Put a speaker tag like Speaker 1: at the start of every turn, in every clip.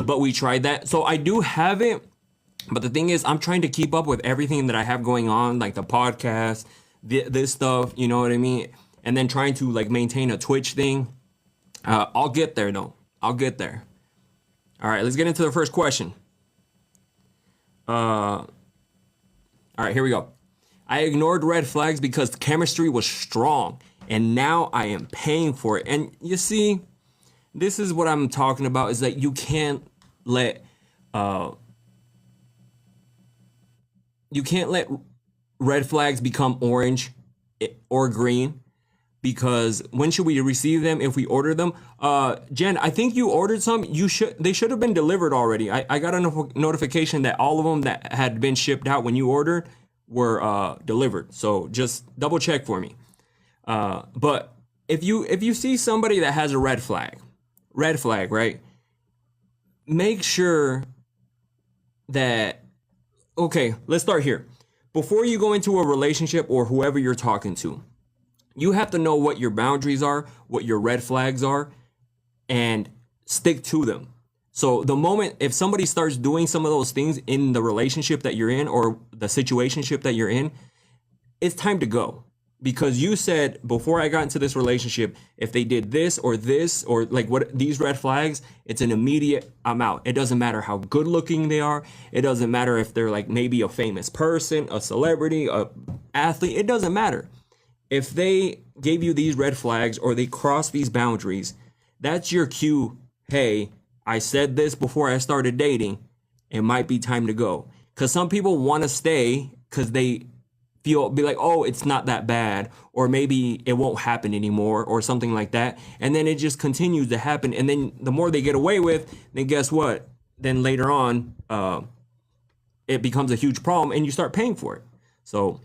Speaker 1: but we tried that. So I do have it. But the thing is, I'm trying to keep up with everything that I have going on, like the podcast, this stuff, you know what I mean? And then trying to like maintain a Twitch thing. I'll get there though. I'll get there. All right, let's get into the first question. All right, here we go. I ignored red flags because the chemistry was strong, and now I am paying for it. And you see, this is what I'm talking about, is that you can't let red flags become orange or green, because when should we receive them? If we order them? Jen, I think you ordered some. They should have been delivered already. I got a notification that all of them that had been shipped out when you ordered were delivered. So just double check for me. But if you see somebody that has a red flag, right? Make sure that, okay, let's start here. Before you go into a relationship or whoever you're talking to, you have to know what your boundaries are, what your red flags are, and stick to them. So the moment, if somebody starts doing some of those things in the relationship that you're in or the situationship that you're in, it's time to go. Because you said, before I got into this relationship, if they did this or like what these red flags, it's an immediate, I'm out. It doesn't matter how good looking they are. It doesn't matter if they're like maybe a famous person, a celebrity, a athlete. It doesn't matter. If they gave you these red flags or they cross these boundaries, that's your cue. Hey, I said this before I started dating. It might be time to go. Because some people want to stay because they be like, oh, it's not that bad, or maybe it won't happen anymore, or something like that. And then it just continues to happen. And then the more they get away with, then guess what? Then later on, it becomes a huge problem and you start paying for it. So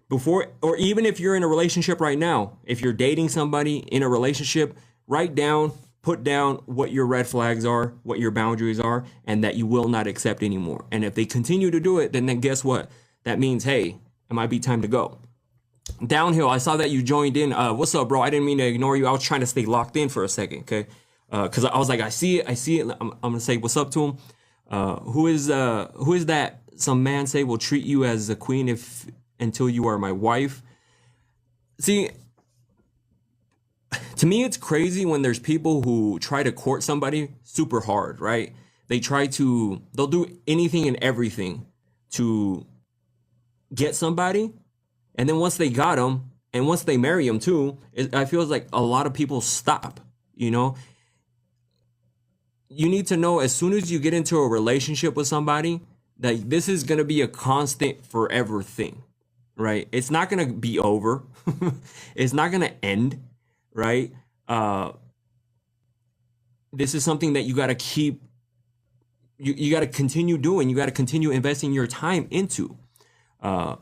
Speaker 1: before, or even if you're in a relationship right now, if you're dating somebody in a relationship, put down what your red flags are, what your boundaries are, and that you will not accept anymore. And if they continue to do it, then guess what? That means, hey, it might be time to go. Downhill, I saw that you joined in. What's up, bro? I didn't mean to ignore you. I was trying to stay locked in for a second, okay? Because I was like, I see it. I'm gonna say what's up to him. Who is that? Some man say will treat you as a queen until you are my wife. See, to me, it's crazy when there's people who try to court somebody super hard, right? They'll do anything and everything to get somebody, and then once they got them, and once they marry them too, I feel like a lot of people stop. You know, you need to know as soon as you get into a relationship with somebody that this is going to be a constant forever thing, right? It's not going to be over. It's not going to end, right? This is something that you got to keep, you got to continue doing. You got to continue investing your time into.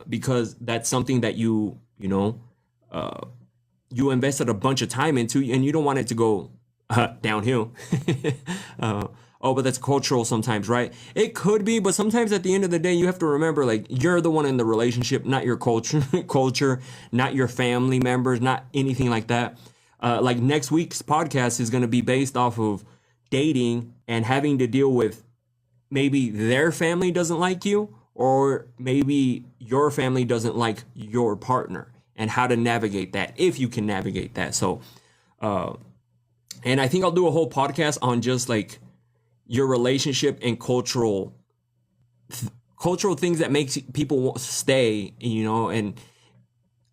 Speaker 1: Because that's something that you invested a bunch of time into, and you don't want it to go downhill. But that's cultural sometimes, right? It could be, but sometimes at the end of the day, you have to remember, like, you're the one in the relationship, not your culture, not your family members, not anything like that. Like next week's podcast is going to be based off of dating and having to deal with maybe their family doesn't like you, or maybe your family doesn't like your partner, and how to navigate that, if you can navigate that. So, and I think I'll do a whole podcast on just like your relationship and cultural things that makes people stay, and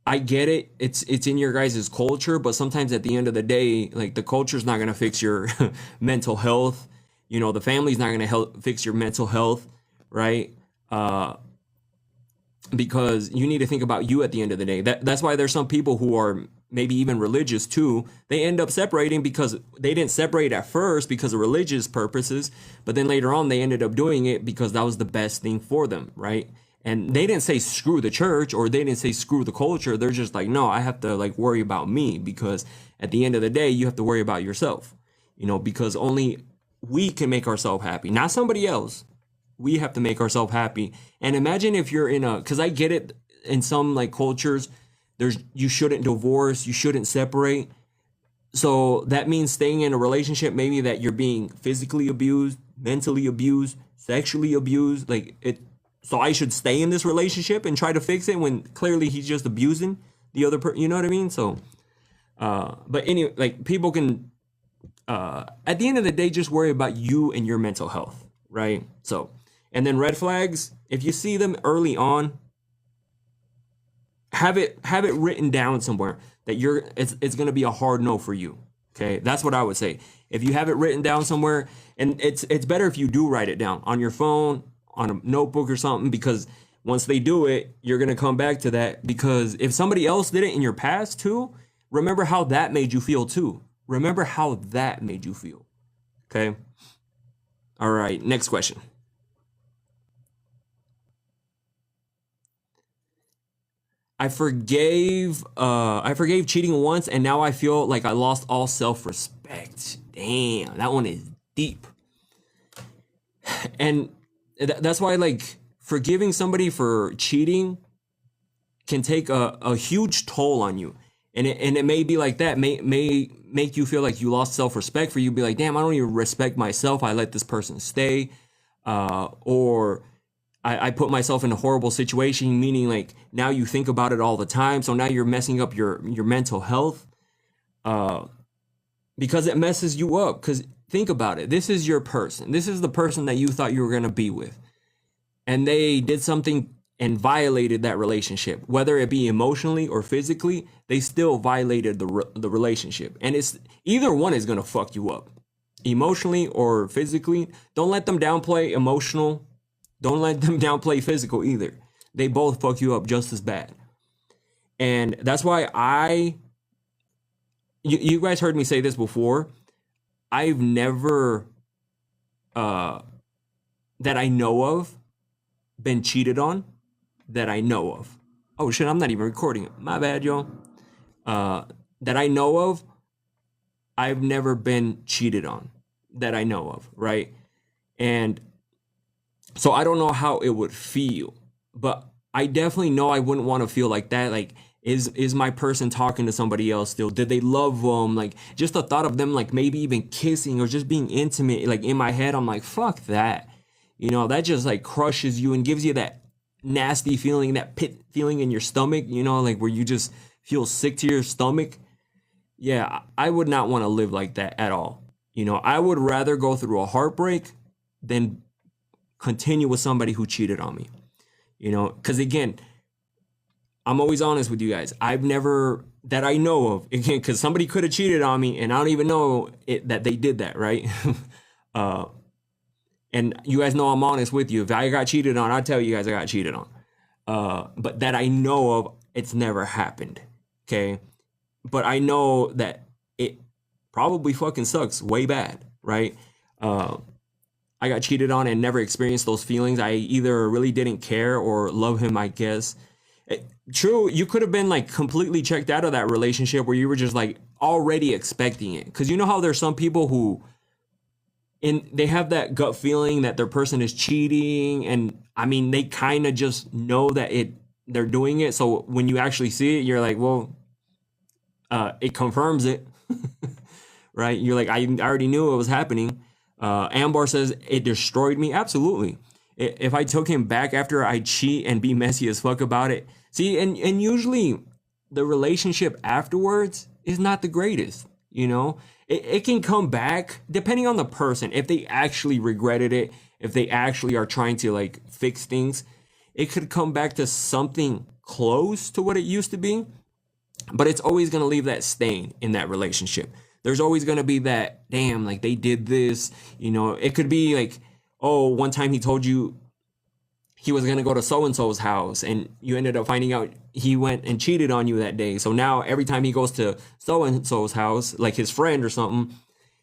Speaker 1: I get it. It's in your guys' culture, but sometimes at the end of the day, like, the culture's not going to fix your mental health. The family's not going to fix your mental health, right? Because you need to think about you at the end of the day. That's why there's some people who are maybe even religious too. They end up separating because they didn't separate at first because of religious purposes, but then later on they ended up doing it because that was the best thing for them, right? And they didn't say screw the church, or they didn't say screw the culture. They're just like, no, I have to like worry about me, because at the end of the day, you have to worry about yourself, because only we can make ourselves happy, not somebody else. We have to make ourselves happy. And imagine if you're because I get it, in some like cultures, you shouldn't divorce, you shouldn't separate. So that means staying in a relationship, maybe that you're being physically abused, mentally abused, sexually abused. Like it, so I should stay in this relationship and try to fix it when clearly he's just abusing the other person. You know what I mean? So, but anyway, like people can, at the end of the day, just worry about you and your mental health, right? So, and then red flags, if you see them early on, have it written down somewhere that it's going to be a hard no for you. Okay, that's what I would say. If you have it written down somewhere, and it's better if you do write it down on your phone, on a notebook or something, because once they do it, you're going to come back to that. Because if somebody else did it in your past too, remember how that made you feel too. Remember how that made you feel. Okay. All right, next question. I forgave cheating once, and now I feel like I lost all self-respect. Damn, that one is deep. And that's why, like, forgiving somebody for cheating can take a huge toll on you. And it may be like that, may make you feel like you lost self-respect, for you to be like, damn, I don't even respect myself. I let this person stay. Or I put myself in a horrible situation, meaning like now you think about it all the time. So now you're messing up your mental health, because it messes you up. Because think about it. This is your person. This is the person that you thought you were going to be with. And they did something and violated that relationship, whether it be emotionally or physically. They still violated the relationship. And it's either one is going to fuck you up, emotionally or physically. Don't let them downplay emotional. Don't let them downplay physical either. They both fuck you up just as bad. And that's why you guys heard me say this before. I've never, that I know of, been cheated on, that I know of. Oh shit, I'm not even recording it. My bad, y'all. That I know of, I've never been cheated on, that I know of, right? And so I don't know how it would feel, but I definitely know I wouldn't want to feel like that. Like, is my person talking to somebody else still? Did they love them? Like, just the thought of them, like maybe even kissing or just being intimate, like in my head, I'm like, fuck that. You know, that just like crushes you and gives you that nasty feeling, that pit feeling in your stomach, you know, like where you just feel sick to your stomach. Yeah, I would not want to live like that at all. You know, I would rather go through a heartbreak than continue with somebody who cheated on me. You know, because again, I'm always honest with you guys. I've never, that I know of, again, because somebody could have cheated on me and I don't even know that they did that, right? uh, and you guys know I'm honest with you. If I got cheated on, I'll tell you guys I got cheated on. But that I know of, it's never happened. Okay. But I know that it probably fucking sucks way bad, right? I got cheated on and never experienced those feelings. I either really didn't care or love him, I guess. True, you could have been like completely checked out of that relationship where you were just like already expecting it. Because you know how there's some people who they have that gut feeling that their person is cheating, and I mean they kind of just know that they're doing it. So when you actually see it, you're like, well, it confirms it, right? You're like, I already knew it was happening. Ambar says it destroyed me. Absolutely. If I took him back after I cheat and be messy as fuck about it. See, and usually the relationship afterwards is not the greatest, you know? It can come back depending on the person. If they actually regretted it, if they actually are trying to like fix things, it could come back to something close to what it used to be. But it's always going to leave that stain in that relationship. There's always going to be that, damn, like they did this, you know. It could be like, oh, one time he told you he was going to go to so-and-so's house and you ended up finding out he went and cheated on you that day. So now every time he goes to so-and-so's house, like his friend or something,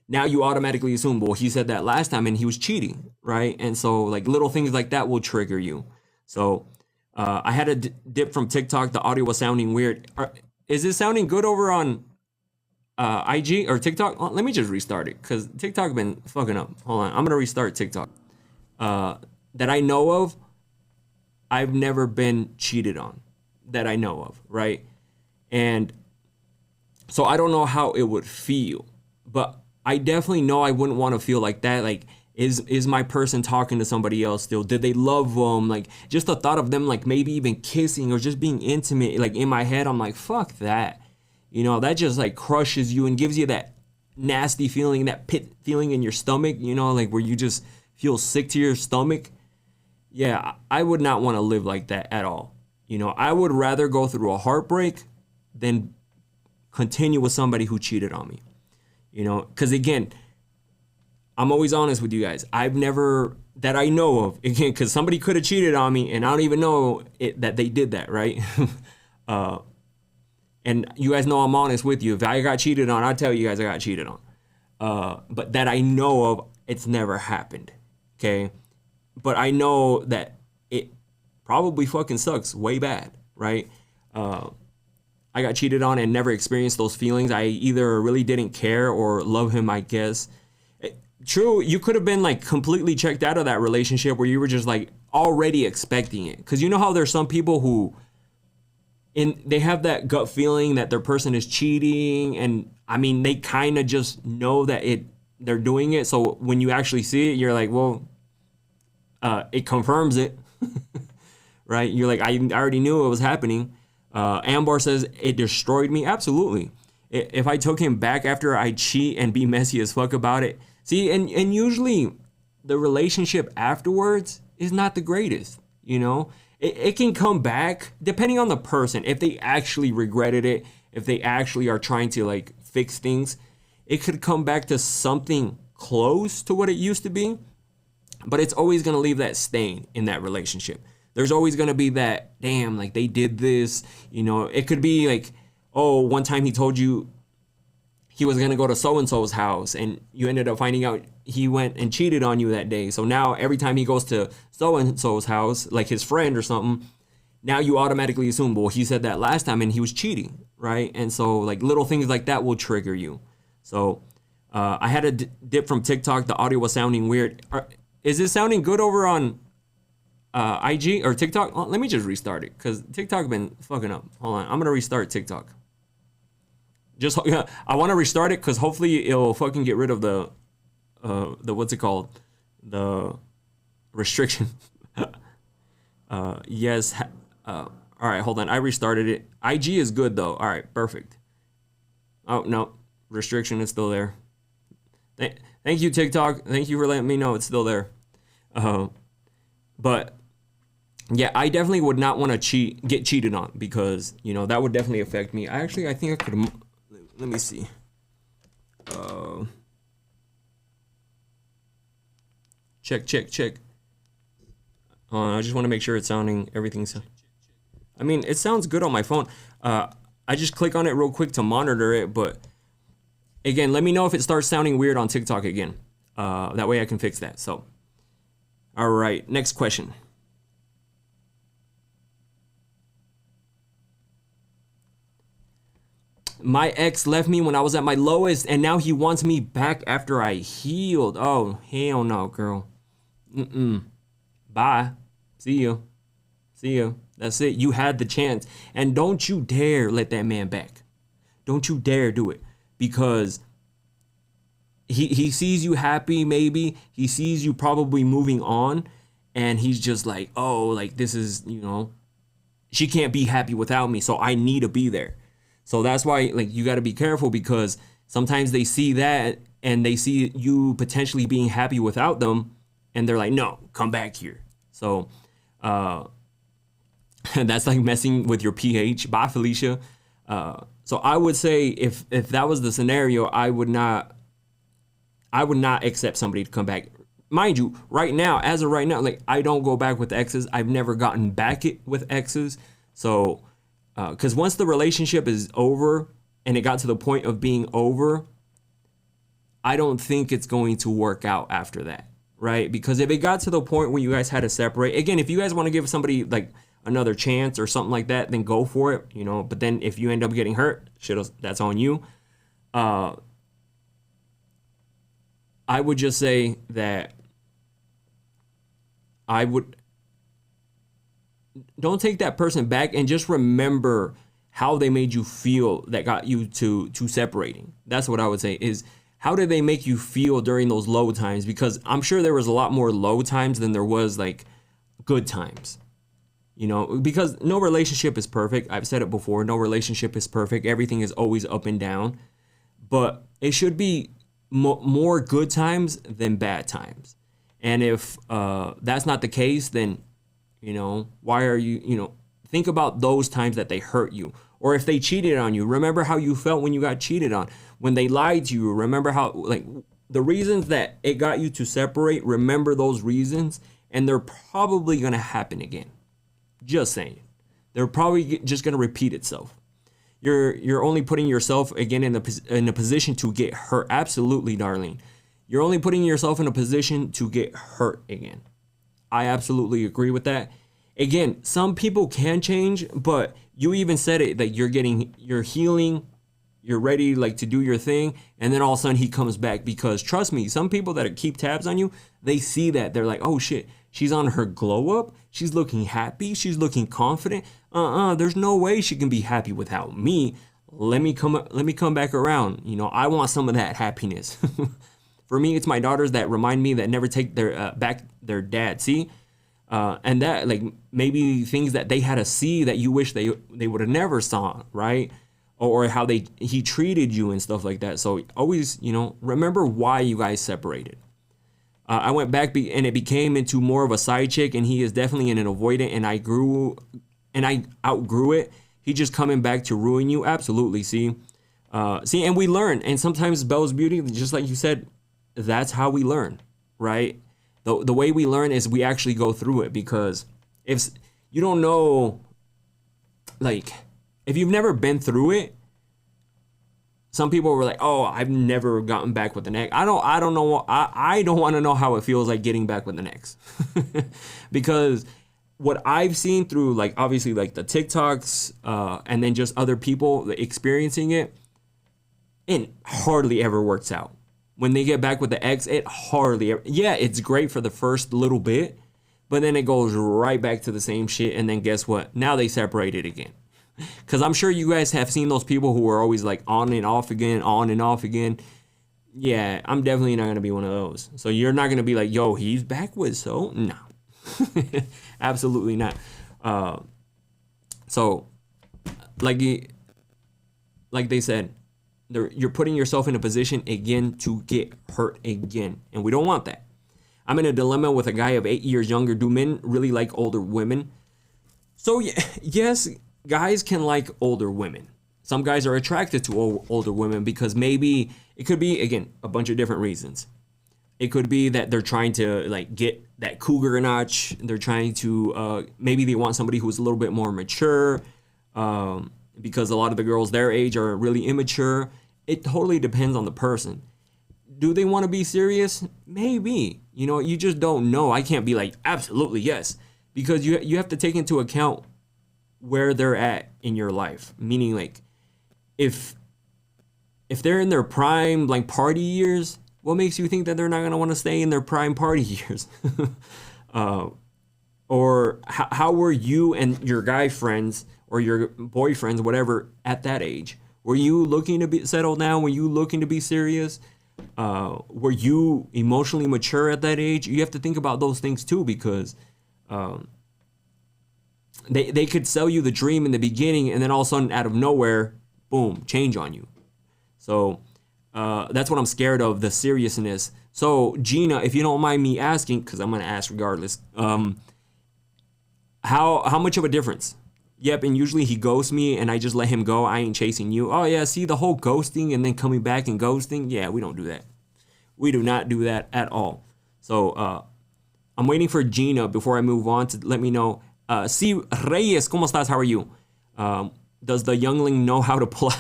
Speaker 1: now you automatically assume, well, he said that last time and he was cheating, right? And so like little things like that will trigger you. So I had a dip from TikTok. The audio was sounding weird. Is it sounding good over on IG or TikTok? Oh, let me just restart it because TikTok been fucking up. Hold on, I'm gonna restart TikTok. That I know of, I've never been cheated on. That I know of, right? And So I don't know how it would feel, but I definitely know I wouldn't want to feel like that. Like, is my person talking to somebody else still? Did they love them? Like, just the thought of them, like maybe even kissing or just being intimate, like in my head, I'm like, fuck that. You know, that just like crushes you and gives you that nasty feeling, that pit feeling in your stomach, you know, like where you just feel sick to your stomach. Yeah, I would not want to live like that at all. You know, I would rather go through a heartbreak than continue with somebody who cheated on me. You know, because again, I'm always honest with you guys. I've never, that I know of, again, because somebody could have cheated on me and I don't even know that they did that, right? And you guys know I'm honest with you. If I got cheated on, I tell you guys I got cheated on. But that I know of, it's never happened. Okay. But I know that it probably fucking sucks way bad, right? I got cheated on and never experienced those feelings. I either really didn't care or love him, I guess. True, you could have been like completely checked out of that relationship where you were just like already expecting it. Because you know how there's some people who they have that gut feeling that their person is cheating, and I mean they kind of just know that they're doing it. So when you actually see it, you're like, well, it confirms it, right? You're like, I already knew it was happening. Ambar says it destroyed me. Absolutely. If I took him back after I cheat and be messy as fuck about it, see, and usually the relationship afterwards is not the greatest, you know? It can come back depending on the person. If they actually regretted it, if they actually are trying to like fix things, it could come back to something close to what it used to be, but it's always going to leave that stain in that relationship. There's always going to be that, damn, like they did this, you know? It could be like, oh, one time he told you he was going to go to so-and-so's house and you ended up finding out he went and cheated on you that day. So now every time he goes to so-and-so's house, like his friend or something, now you automatically assume, well, he said that last time and he was cheating, right? And so like little things like that will trigger you. So I had a dip from TikTok. The audio was sounding weird. Is it sounding good over on IG or TikTok? Oh, let me just restart it because TikTok been fucking up. Hold on. I'm going to restart TikTok. Just I want to restart it because hopefully it'll fucking get rid of the what's it called, the restriction. Yes. All right, hold on. I restarted it. IG is good though. All right, perfect. Oh no, restriction is still there. Thank you, TikTok. Thank you for letting me know it's still there. But yeah, I definitely would not want to get cheated on because you know that would definitely affect me. I think I could. Let me see. Check. I just want to make sure it's sounding everything's. I mean, it sounds good on my phone. I just click on it real quick to monitor it, but again, let me know if it starts sounding weird on TikTok again. That way I can fix that. So, all right, next question. My ex left me when I was at my lowest, and now he wants me back after I healed. Oh, hell no, girl. Bye. See you. That's it. You had the chance. And don't you dare let that man back. Don't you dare do it. Because he sees you happy, maybe. He sees you probably moving on. And he's just like, oh, like this is, you know, she can't be happy without me. So I need to be there. So that's why, like, you got to be careful because sometimes they see that and they see you potentially being happy without them. And they're like, no, come back here. So that's like messing with your pH. Bye, Felicia. So I would say if that was the scenario, I would not accept somebody to come back. Mind you, right now, as of right now, like I don't go back with exes. I've never gotten back with exes. So, because once the relationship is over and it got to the point of being over, I don't think it's going to work out after that, right? Because if it got to the point where you guys had to separate, again, if you guys want to give somebody like another chance or something like that, then go for it, you know. But then if you end up getting hurt, shit, that's on you. I would just say that don't take that person back and just remember how they made you feel that got you to separating. That's what I would say is, how did they make you feel during those low times? Because I'm sure there was a lot more low times than there was like good times. You know, because no relationship is perfect. I've said it before. No relationship is perfect. Everything is always up and down. But it should be more good times than bad times. And if that's not the case, then, you know, why are you, you know, think about those times that they hurt you. Or if they cheated on you, remember how you felt when you got cheated on. When they lied to you, remember how, like, the reasons that it got you to separate, remember those reasons, and they're probably going to happen again. Just saying. They're probably just going to repeat itself. You're only putting yourself again in a position to get hurt. Absolutely, Darlene. You're only putting yourself in a position to get hurt again. I absolutely agree with that. Again, some people can change, but you even said it, that you're healing, you're ready like to do your thing, and then all of a sudden he comes back. Because trust me, some people that keep tabs on you, they see that. They're like, oh shit, she's on her glow up, she's looking happy, she's looking confident. There's no way she can be happy without me. Let me come back around. You know, I want some of that happiness. For me, it's my daughters that remind me that never take their back their dad. See? And that, like, maybe things that they had to see that you wish they would have never saw, right? Or how he treated you and stuff like that. So always, you know, remember why you guys separated. I went back and it became into more of a side chick, and he is definitely an avoidant, and I outgrew it. He just coming back to ruin you. Absolutely. See, and we learn. And sometimes Belle's Beauty, just like you said, that's how we learn, right? The way we learn is we actually go through it. Because if you don't know, like, if you've never been through it, some people were like, oh, I've never gotten back with an ex. I don't know. I don't want to know how it feels like getting back with an ex. Because what I've seen through, like, obviously, like, the TikToks, and then just other people experiencing it hardly ever works out. When they get back with the ex, it hardly ever, yeah, it's great for the first little bit, but then it goes right back to the same shit. And then guess what? Now they separated again. Because I'm sure you guys have seen those people who are always like on and off again, on and off again. Yeah, I'm definitely not going to be one of those. So you're not going to be like, yo, he's back with so? No. Absolutely not. So, like they said, you're putting yourself in a position again to get hurt again. And we don't want that. I'm in a dilemma with a guy of 8 years younger. Do men really like older women? So, yes, guys can like older women. Some guys are attracted to older women because maybe it could be, again, a bunch of different reasons. It could be that they're trying to, like, get that cougar notch. They're trying to, maybe they want somebody who's a little bit more mature, because a lot of the girls their age are really immature. It totally depends on the person. Do they want to be serious? Maybe. You know, you just don't know. I can't be like, absolutely yes. Because you have to take into account where they're at in your life. Meaning, like, if they're in their prime, like, party years, what makes you think that they're not going to want to stay in their prime party years? Or how were you and your guy friends or your boyfriends, whatever, at that age? Were you looking to be settled down? Were you looking to be serious? Were you emotionally mature at that age? You have to think about those things too, because they could sell you the dream in the beginning, and then all of a sudden, out of nowhere, boom, change on you. So that's what I'm scared of, the seriousness. So Gina, if you don't mind me asking, because I'm going to ask regardless, how much of a difference? Yep, and usually he ghosts me and I just let him go. I ain't chasing you. Oh yeah, see the whole ghosting and then coming back and ghosting? Yeah, we don't do that. We do not do that at all. So I'm waiting for Gina before I move on to let me know. See, Reyes, ¿cómo estás? How are you? Does the youngling know how to play?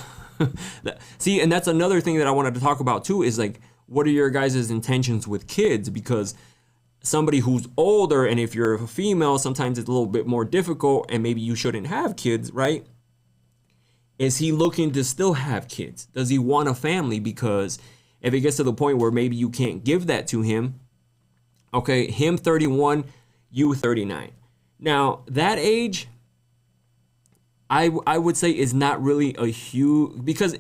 Speaker 1: See, and that's another thing that I wanted to talk about too, is like, what are your guys' intentions with kids? Because somebody who's older, and if you're a female, sometimes it's a little bit more difficult, and maybe you shouldn't have kids, right? Is he looking to still have kids? Does he want a family? Because if it gets to the point where maybe you can't give that to him, okay, him 31, you 39. Now, that age, I would say is not really a huge, because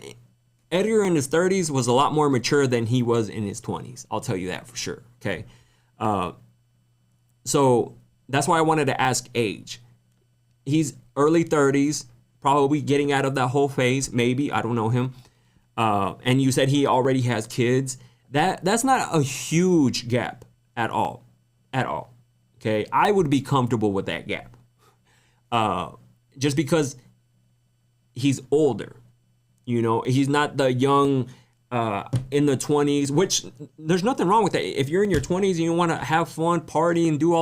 Speaker 1: Edgar in his 30s was a lot more mature than he was in his 20s. I'll tell you that for sure. Okay. So that's why I wanted to ask age. He's early 30s, probably getting out of that whole phase. Maybe, I don't know him. And you said he already has kids. That's not a huge gap at all. At all. Okay. I would be comfortable with that gap. Just because he's older. You know, he's not the young in the 20s, which there's nothing wrong with that. If you're in your 20s and you want to have fun, party, and do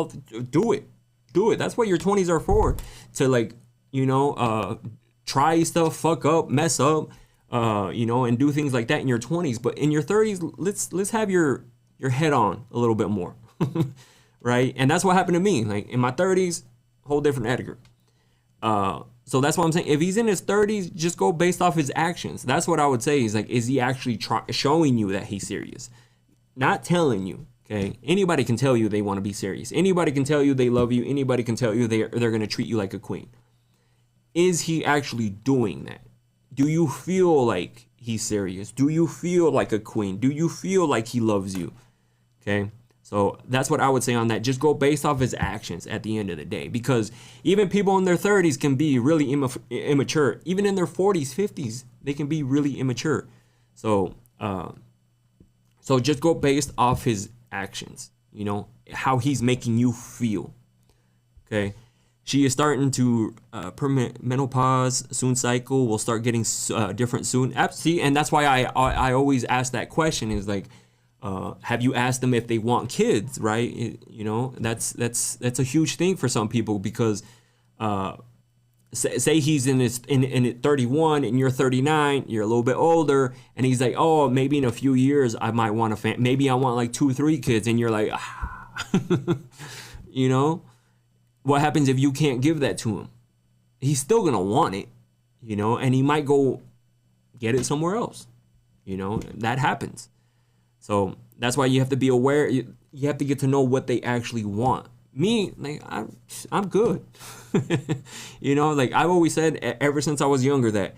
Speaker 1: it. Do it. That's what your 20s are for. To, like, you know, try stuff, fuck up, mess up, you know, and do things like that in your 20s. But in your 30s, let's have your head on a little bit more. Right? And that's what happened to me. Like, in my 30s, whole different Edgar. So that's what I'm saying. If he's in his 30s, just go based off his actions. That's what I would say. Is like, is he actually showing you that he's serious? Not telling you. Okay. Anybody can tell you they want to be serious. Anybody can tell you they love you. Anybody can tell you they're going to treat you like a queen. Is he actually doing that? Do you feel like he's serious? Do you feel like a queen? Do you feel like he loves you? Okay. So that's what I would say on that. Just go based off his actions at the end of the day. Because even people in their 30s can be really immature. Even in their 40s, 50s, they can be really immature. So just go based off his actions. You know, how he's making you feel. Okay. She is starting to permanent menopause, soon cycle. Will start getting different soon. See, and that's why I always ask that question is like, have you asked them if they want kids, right? You know, that's a huge thing for some people because say he's in 31 and you're 39, you're a little bit older, and he's like, oh, maybe in a few years I might want maybe I want like 2-3 kids, and you're like, you know, what happens if you can't give that to him? He's still gonna want it, you know, and he might go get it somewhere else, you know, that happens. So that's why you have to be aware. You have to get to know what they actually want. Me, like, I'm good. You know, like I've always said ever since I was younger that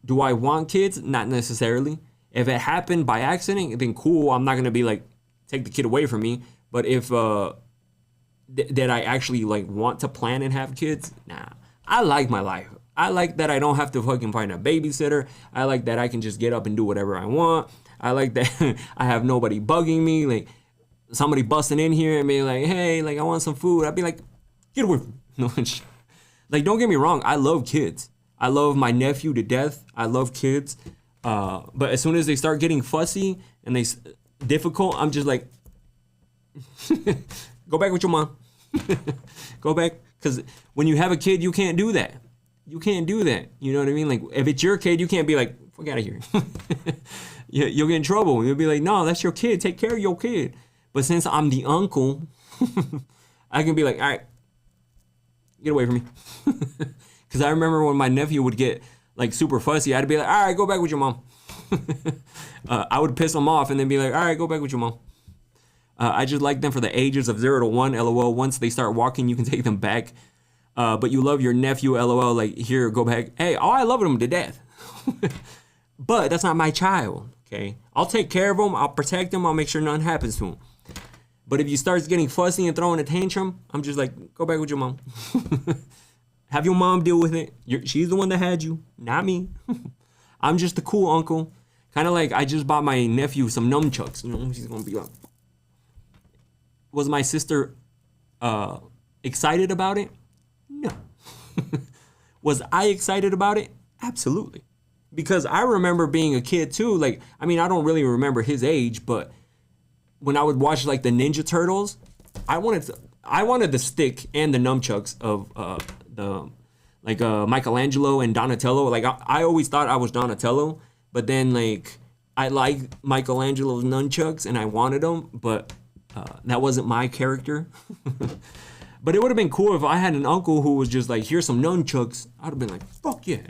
Speaker 1: do I want kids? Not necessarily. If it happened by accident, then cool. I'm not going to be like, take the kid away from me. But if that I actually like want to plan and have kids, nah. I like my life. I like that I don't have to fucking find a babysitter. I like that I can just get up and do whatever I want. I like that I have nobody bugging me, like somebody busting in here and being like, hey, like I want some food. I'd be like, get away from me. Like, don't get me wrong. I love kids. I love my nephew to death. I love kids. But as soon as they start getting fussy and they difficult, I'm just like, go back with your mom. Go back. Because when you have a kid, you can't do that. You can't do that. You know what I mean? Like, if it's your kid, you can't be like, fuck out of here. You'll get in trouble. You'll be like, no, that's your kid. Take care of your kid. But since I'm the uncle, I can be like, all right, get away from me. Because I remember when my nephew would get like super fussy, I'd be like, all right, go back with your mom. I would piss him off and then be like, all right, go back with your mom. I just like them for the ages of 0 to 1, LOL. Once they start walking, you can take them back. But you love your nephew, LOL. Like, here, go back. Hey, oh, I love him to death. But that's not my child, okay? I'll take care of him. I'll protect him. I'll make sure nothing happens to him. But if you start getting fussy and throwing a tantrum, I'm just like, go back with your mom. Have your mom deal with it. She's the one that had you, not me. I'm just the cool uncle. Kind of like I just bought my nephew some nunchucks. You know, he's going to be like... Was my sister excited about it? No. Was I excited about it? Absolutely. Because I remember being a kid too. Like, I mean, I don't really remember his age, but when I would watch like the Ninja Turtles, I wanted the stick and the nunchucks of Michelangelo and Donatello. Like, I always thought I was Donatello, but then like I liked Michelangelo's nunchucks and I wanted them, but that wasn't my character. But it would have been cool if I had an uncle who was just like, here's some nunchucks. I'd have been like, fuck yeah.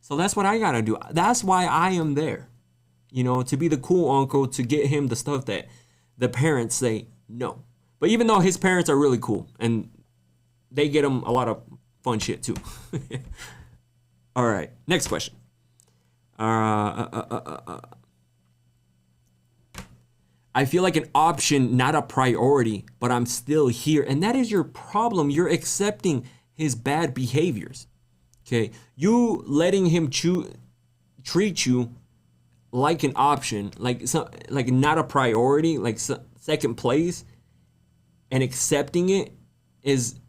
Speaker 1: So that's what I gotta do. That's why I am there. You know, to be the cool uncle, to get him the stuff that the parents say no. But even though his parents are really cool and they get him a lot of fun shit too. All right, next question. I feel like an option, not a priority, but I'm still here. And that is your problem. You're accepting his bad behaviors. Okay. You letting him treat you like an option, like not a priority, like second place, and accepting it is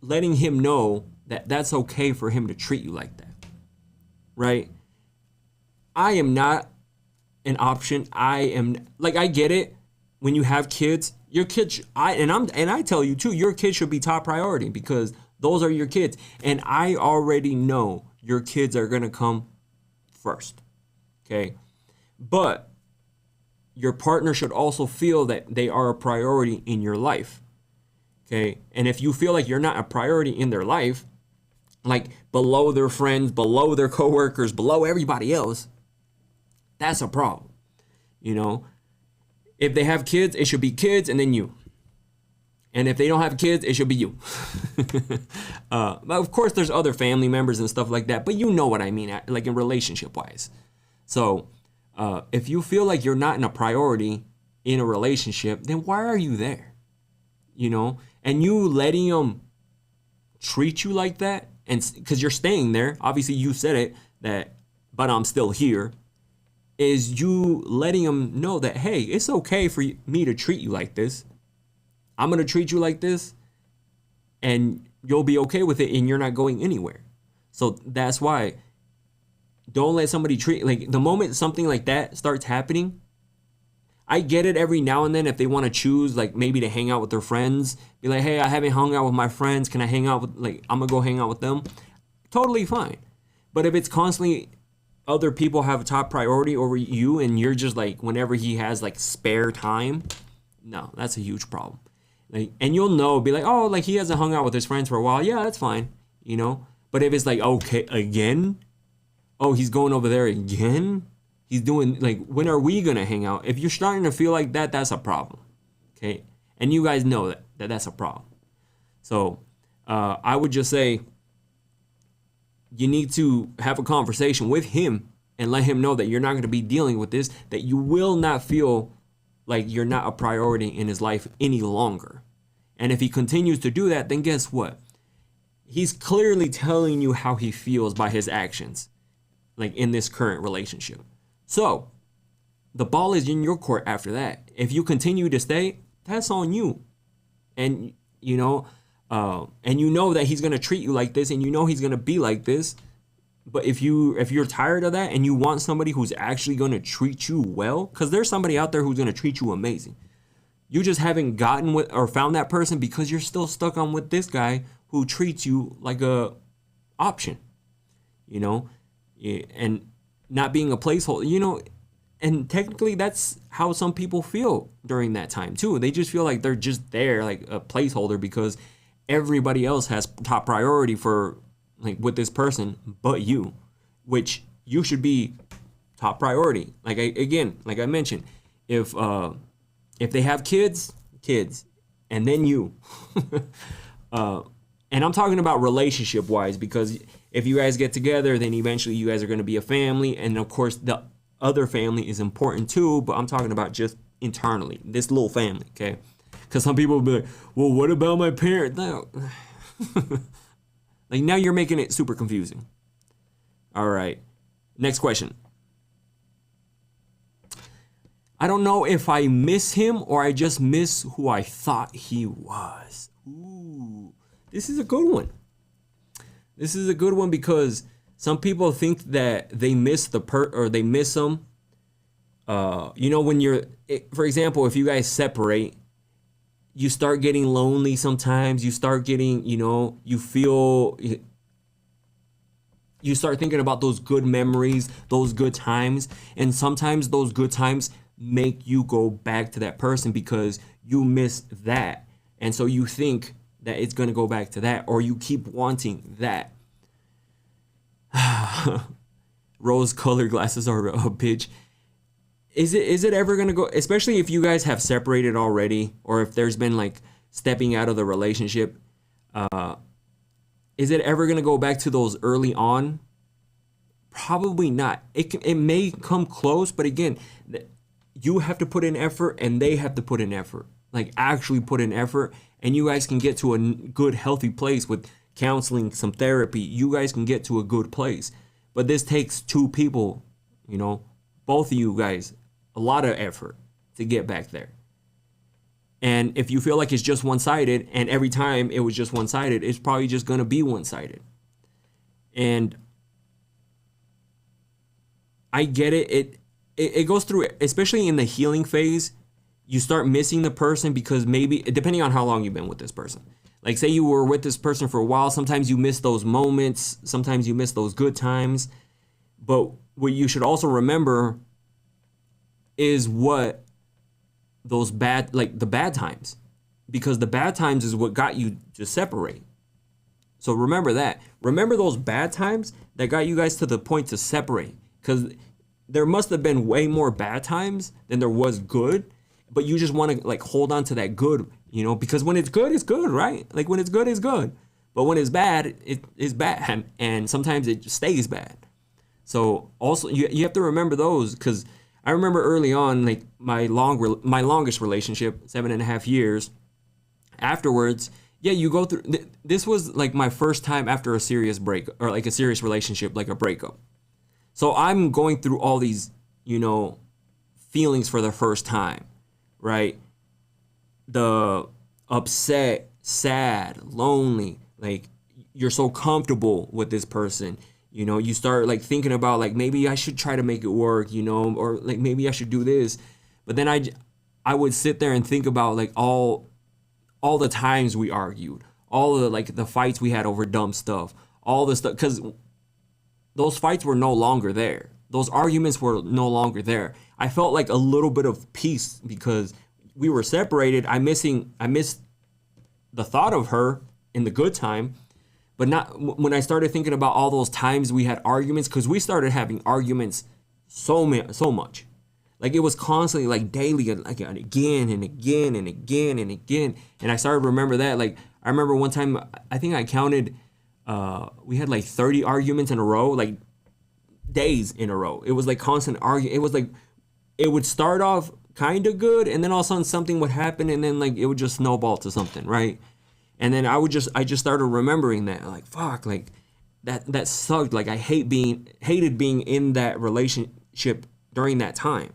Speaker 1: letting him know that that's okay for him to treat you like that. Right? I am not an option. I get it. When you have kids, your kids, I tell you too, your kids should be top priority because those are your kids. And I already know your kids are going to come first. Okay. But your partner should also feel that they are a priority in your life. Okay. And if you feel like you're not a priority in their life, like below their friends, below their coworkers, below everybody else, that's a problem. You know, if they have kids, it should be kids and then you. And if they don't have kids, it should be you. But of course, there's other family members and stuff like that. But you know what I mean, like in relationship wise. So if you feel like you're not in a priority in a relationship, then why are you there? You know, and you letting them treat you like that, and because you're staying there, obviously you said it, that, but I'm still here. Is you letting them know that, hey, it's okay for me to treat you like this. I'm going to treat you like this and you'll be okay with it and you're not going anywhere. So that's why don't let somebody treat, like the moment something like that starts happening, I get it every now and then if they want to choose like maybe to hang out with their friends, be like, hey, I haven't hung out with my friends. Can I hang out with, like, I'm going to go hang out with them. Totally fine. But if it's constantly other people have a top priority over you and you're just like, whenever he has like spare time, no, that's a huge problem. Like, and you'll know, be like, oh, like he hasn't hung out with his friends for a while. Yeah, that's fine. You know, but if it's like, okay, again, oh, he's going over there again. He's doing like, when are we going to hang out? If you're starting to feel like that, that's a problem. Okay. And you guys know that that's a problem. So I would just say, you need to have a conversation with him and let him know that you're not going to be dealing with this, that you will not feel like you're not a priority in his life any longer. And if he continues to do that, then guess what? He's clearly telling you how he feels by his actions, like in this current relationship. So the ball is in your court after that. If you continue to stay, that's on you. And, you know, and you know that he's going to treat you like this and you know he's going to be like this. But if you're tired of that and you want somebody who's actually going to treat you well, because there's somebody out there who's going to treat you amazing. You just haven't gotten with or found that person because you're still stuck on with this guy who treats you like a option, you know, and not being a placeholder, you know. And technically that's how some people feel during that time too. They just feel like they're just there like a placeholder because everybody else has top priority for like with this person but you, which you should be top priority. Like like I mentioned, if they have kids, and then you, and I'm talking about relationship wise, because if you guys get together, then eventually you guys are going to be a family, and of course the other family is important too. But I'm talking about just internally, this little family, okay? Because some people will be like, well, what about my parents? No. Like now you're making it super confusing. All right. Next question. I don't know if I miss him or I just miss who I thought he was. Ooh, this is a good one. This is a good one because some people think that they miss or they miss him. You know, when for example, if you guys separate, you start getting lonely sometimes. You start getting, you know, you start thinking about those good memories, those good times. And sometimes those good times make you go back to that person because you miss that. And so you think that it's going to go back to that, or you keep wanting that. Rose-colored glasses are a bitch. Is it ever going to go, especially if you guys have separated already, or if there's been like stepping out of the relationship, Is it ever going to go back to those early on? Probably not. It may come close, but again, you have to put in effort and they have to put in effort. Like actually put in effort, and you guys can get to a good healthy place with counseling, some therapy. You guys can get to a good place. But this takes two people, you know, both of you guys, a lot of effort to get back there. And if you feel like it's just one-sided, and every time it was just one-sided, it's probably just going to be one-sided. And I get it. It goes through, especially in the healing phase, you start missing the person because maybe, depending on how long you've been with this person. Like say you were with this person for a while, sometimes you miss those moments, sometimes you miss those good times. But what you should also remember is what those bad, like the bad times, because the bad times is what got you to separate. So remember that. Remember those bad times that got you guys to the point to separate, because there must have been way more bad times than there was good, but you just want to like hold on to that good, you know, because when it's good, it's good, right? Like when it's good, it's good. But when it's bad, it is bad. And sometimes it just stays bad. So also you have to remember those, because I remember early on, like my longest relationship, 7.5 years. Afterwards, yeah, you go through. This was like my first time after a serious break, or like a serious relationship, like a breakup. So I'm going through all these, you know, feelings for the first time, right? The upset, sad, lonely, like you're so comfortable with this person. You know, you start like thinking about like maybe I should try to make it work, you know, or like maybe I should do this. But then I would sit there and think about like all the times we argued, all the like the fights we had over dumb stuff, all the stuff, because those fights were no longer there. Those arguments were no longer there. I felt like a little bit of peace because we were separated. I missed the thought of her in the good time, but not when I started thinking about all those times we had arguments, because we started having arguments so much. Like it was constantly like daily, like again and again and again and again. And I started to remember that. Like I remember one time, I think I counted, we had like 30 arguments in a row, like days in a row. It was like constant arguing. It was like, it would start off kind of good, and then all of a sudden something would happen, and then like it would just snowball to something, right? And then I just started remembering that, like fuck, like that sucked. Like I hated being in that relationship during that time,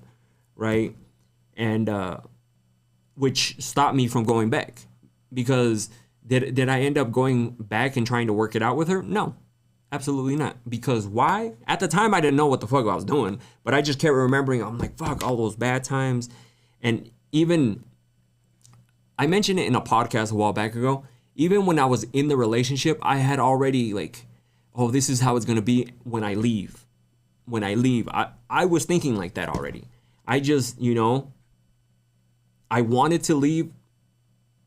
Speaker 1: right? And which stopped me from going back, because did I end up going back and trying to work it out with her? No, absolutely not. Because why? At the time, I didn't know what the fuck I was doing, but I just kept remembering. I'm like, fuck, all those bad times. And even, I mentioned it in a podcast a while back ago, even when I was in the relationship, I had already like, oh, this is how it's going to be when I leave. When I leave, I was thinking like that already. I just, you know, I wanted to leave,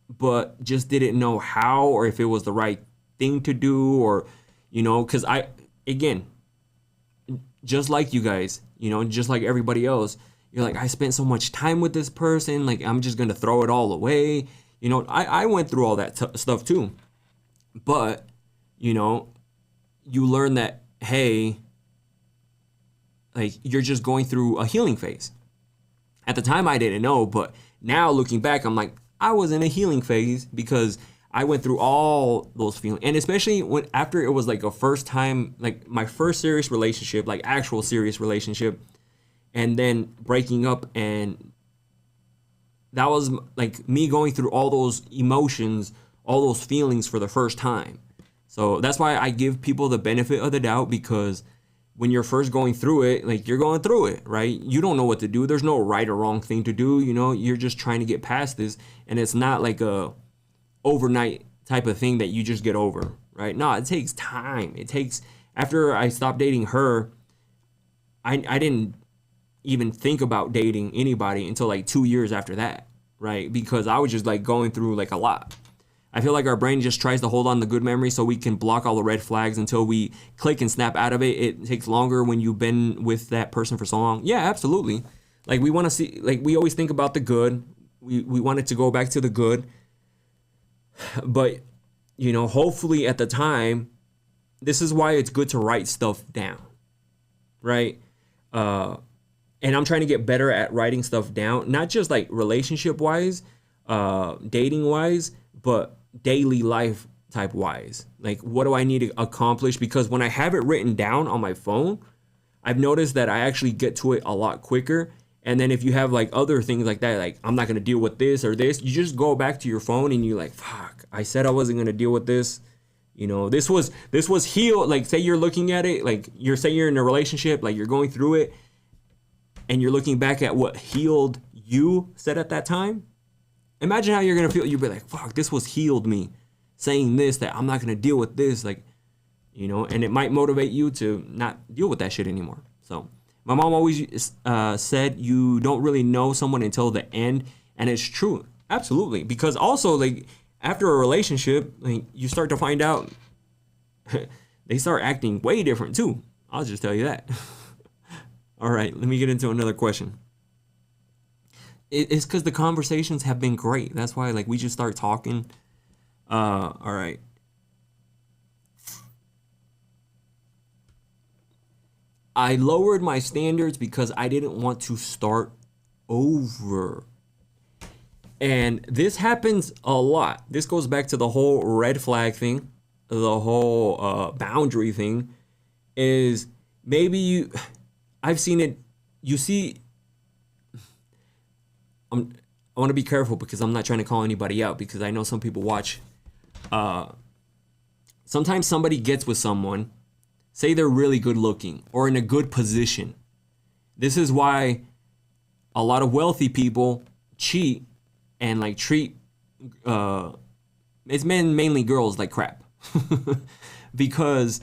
Speaker 1: but just didn't know how, or if it was the right thing to do, or, you know, because again, just like you guys, you know, just like everybody else, you're like, I spent so much time with this person, like I'm just gonna throw it all away. You know, I went through all that stuff too, but you know, you learn that, hey, like you're just going through a healing phase. At the time I didn't know, but now looking back, I'm like, I was in a healing phase because I went through all those feelings. And especially when after it was like a first time, like my first serious relationship, like actual serious relationship, and then breaking up, and that was like me going through all those emotions, all those feelings for the first time. So that's why I give people the benefit of the doubt, because when you're first going through it, like you're going through it, right? You don't know what to do. There's no right or wrong thing to do. You know, you're just trying to get past this, and it's not like a overnight type of thing that you just get over, right? No, it takes time. It takes, after I stopped dating her, I didn't even think about dating anybody until like 2 years after that, right? Because I was just like going through like a lot. I feel like our brain just tries to hold on to good memories so we can block all the red flags until we click and snap out of it. It takes longer when you've been with that person for so long. Yeah, absolutely. Like we want to see, like we always think about the good. We want it to go back to the good. But hopefully at the time, this is why it's good to write stuff down, right? And I'm trying to get better at writing stuff down, not just like relationship wise, dating wise, but daily life type wise. Like, what do I need to accomplish? Because when I have it written down on my phone, I've noticed that I actually get to it a lot quicker. And then if you have like other things like that, like I'm not gonna deal with this or this, you just go back to your phone and you're like, fuck, I said I wasn't gonna deal with this. This was healed. Like, say you're looking at it, like you're in a relationship, like you're going through it, and you're looking back at what healed you said at that time. Imagine how you're gonna feel. You'll be like, fuck, this was healed me, saying this, that I'm not gonna deal with this, like, and it might motivate you to not deal with that shit anymore. So my mom always said you don't really know someone until the end, and it's true, absolutely. Because also, like, after a relationship, like, you start to find out they start acting way different too. I'll just tell you that. All right, let me get into another question. It's because the conversations have been great. That's why, like, we just start talking. All right. I lowered my standards because I didn't want to start over. And this happens a lot. This goes back to the whole red flag thing, the whole boundary thing. Is maybe I've seen it. You see, I want to be careful because I'm not trying to call anybody out, because I know some people watch. Sometimes somebody gets with someone, say they're really good looking or in a good position. This is why a lot of wealthy people cheat and like treat it's mainly girls like crap. Because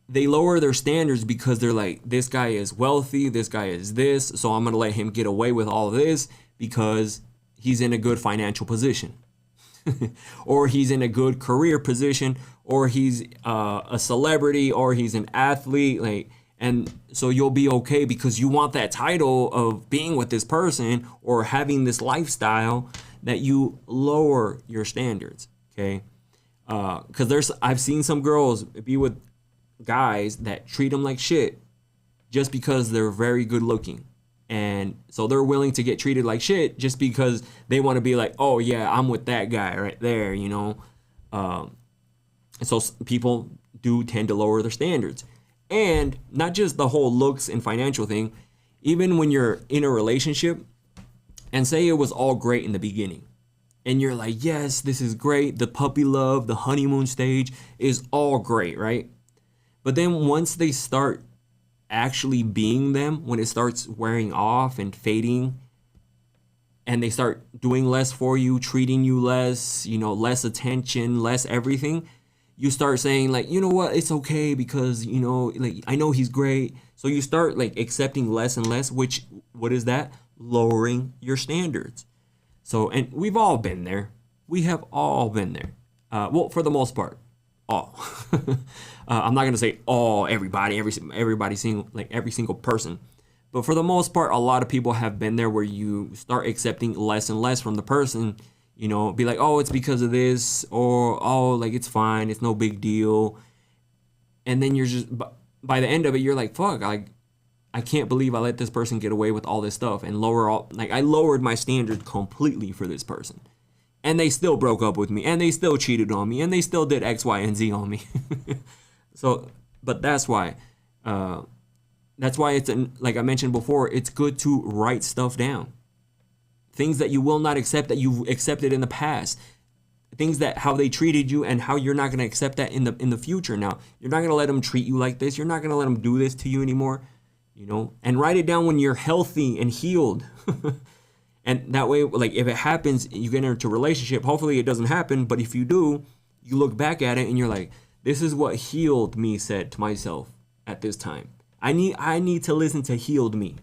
Speaker 1: they lower their standards because they're like, this guy is wealthy, this guy is this, so I'm gonna let him get away with all of this because he's in a good financial position. Or he's in a good career position, or he's a celebrity, or he's an athlete, like, and so you'll be okay because you want that title of being with this person or having this lifestyle, that you lower your standards, okay? Because I've seen some girls be with guys that treat them like shit just because they're very good looking. And so they're willing to get treated like shit just because they want to be like, oh yeah, I'm with that guy right there, And so people do tend to lower their standards. And not just the whole looks and financial thing, even when you're in a relationship and say it was all great in the beginning and you're like, yes, this is great. The puppy love, the honeymoon stage is all great, right? But then once they start actually being them, when it starts wearing off and fading and they start doing less for you, treating you less, less attention, less everything, you start saying like, you know what, it's okay because, like, I know he's great. So you start like accepting less and less, which, what is that? Lowering your standards. So, and we've all been there. We have all been there. Well, for the most part, all. I'm not gonna say all, everybody single, like every single person, but for the most part, a lot of people have been there where you start accepting less and less from the person. Be like, oh, it's because of this, or oh, like it's fine, it's no big deal, and then you're just, by the end of it, you're like, fuck, I can't believe I let this person get away with all this stuff and I lowered my standard completely for this person. And they still broke up with me, and they still cheated on me, and they still did X, Y, and Z on me. So, but that's why it's, like I mentioned before, it's good to write stuff down. Things that you will not accept that you've accepted in the past. Things that how they treated you and how you're not going to accept that in the future. Now, you're not going to let them treat you like this. You're not going to let them do this to you anymore, and write it down when you're healthy and healed. And that way, like, if it happens, you get into a relationship, hopefully it doesn't happen, but if you do, you look back at it and you're like, this is what healed me said to myself at this time. I need to listen to healed me,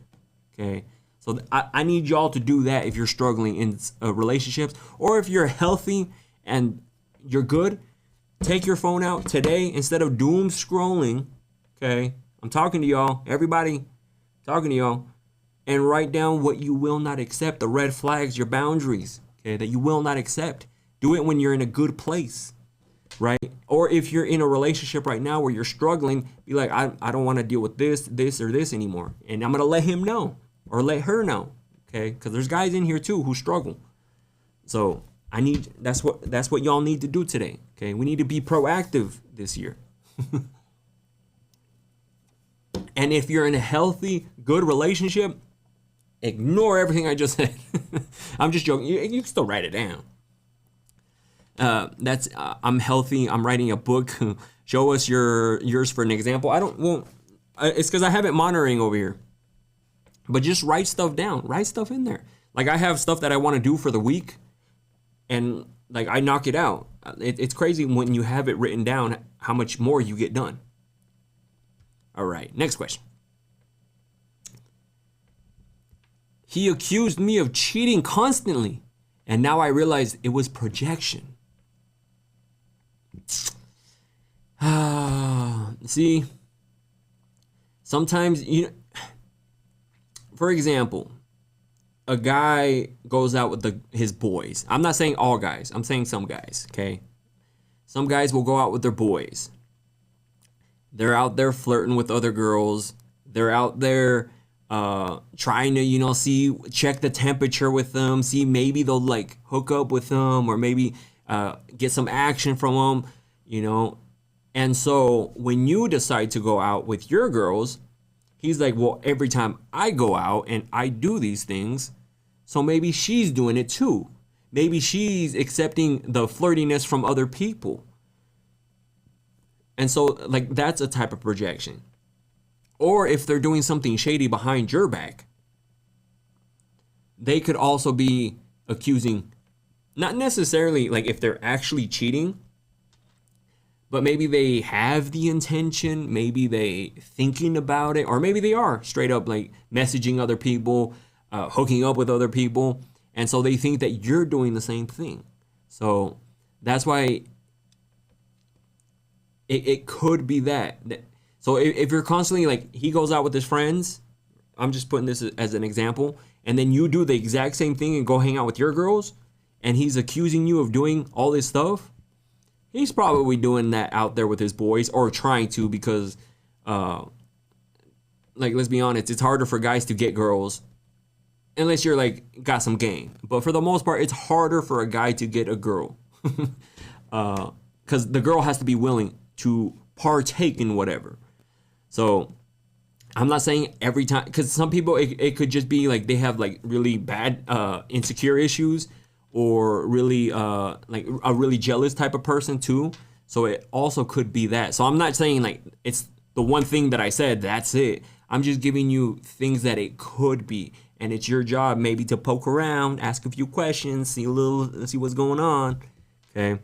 Speaker 1: okay? So I need y'all to do that if you're struggling in relationships, or if you're healthy and you're good, take your phone out today instead of doom scrolling, okay? I'm talking to y'all, everybody, talking to y'all. And write down what you will not accept, the red flags, your boundaries, okay, that you will not accept. Do it when you're in a good place, right? Or if you're in a relationship right now where you're struggling, be like, I don't want to deal with this, or this anymore. And I'm going to let him know or let her know, okay? Because there's guys in here too who struggle. So that's what y'all need to do today, okay? We need to be proactive this year. And if you're in a healthy, good relationship, ignore everything I just said. I'm just joking. You can still write it down. I'm healthy. I'm writing a book. Show us yours for an example. It's because I have it monitoring over here. But just write stuff down. Write stuff in there. Like I have stuff that I want to do for the week, and like I knock it out. It's crazy when you have it written down how much more you get done. All right, next question. He accused me of cheating constantly, and now I realize it was projection. See, sometimes, for example, a guy goes out with his boys. I'm not saying all guys. I'm saying some guys, okay? Some guys will go out with their boys. They're out there flirting with other girls. They're out there trying to, check the temperature with them. See, maybe they'll like hook up with them, or maybe get some action from them, And so when you decide to go out with your girls, he's like, well, every time I go out and I do these things, so maybe she's doing it too. Maybe she's accepting the flirtiness from other people. And so, like, that's a type of projection. Or if they're doing something shady behind your back, they could also be accusing, not necessarily like if they're actually cheating, but maybe they have the intention, maybe they thinking about it, or maybe they are straight up like messaging other people, hooking up with other people. And so they think that you're doing the same thing. So that's why it could be that. So if you're constantly like, he goes out with his friends, I'm just putting this as an example, and then you do the exact same thing and go hang out with your girls, and he's accusing you of doing all this stuff, he's probably doing that out there with his boys, or trying to, because like, let's be honest, it's harder for guys to get girls unless you're like got some game. But for the most part, it's harder for a guy to get a girl because the girl has to be willing to partake in whatever. So I'm not saying every time, because some people, it could just be like they have like really bad insecure issues, or really like a really jealous type of person too. So it also could be that. So I'm not saying like it's the one thing that I said, that's it. I'm just giving you things that it could be. And it's your job maybe to poke around, ask a few questions, see what's going on. Okay.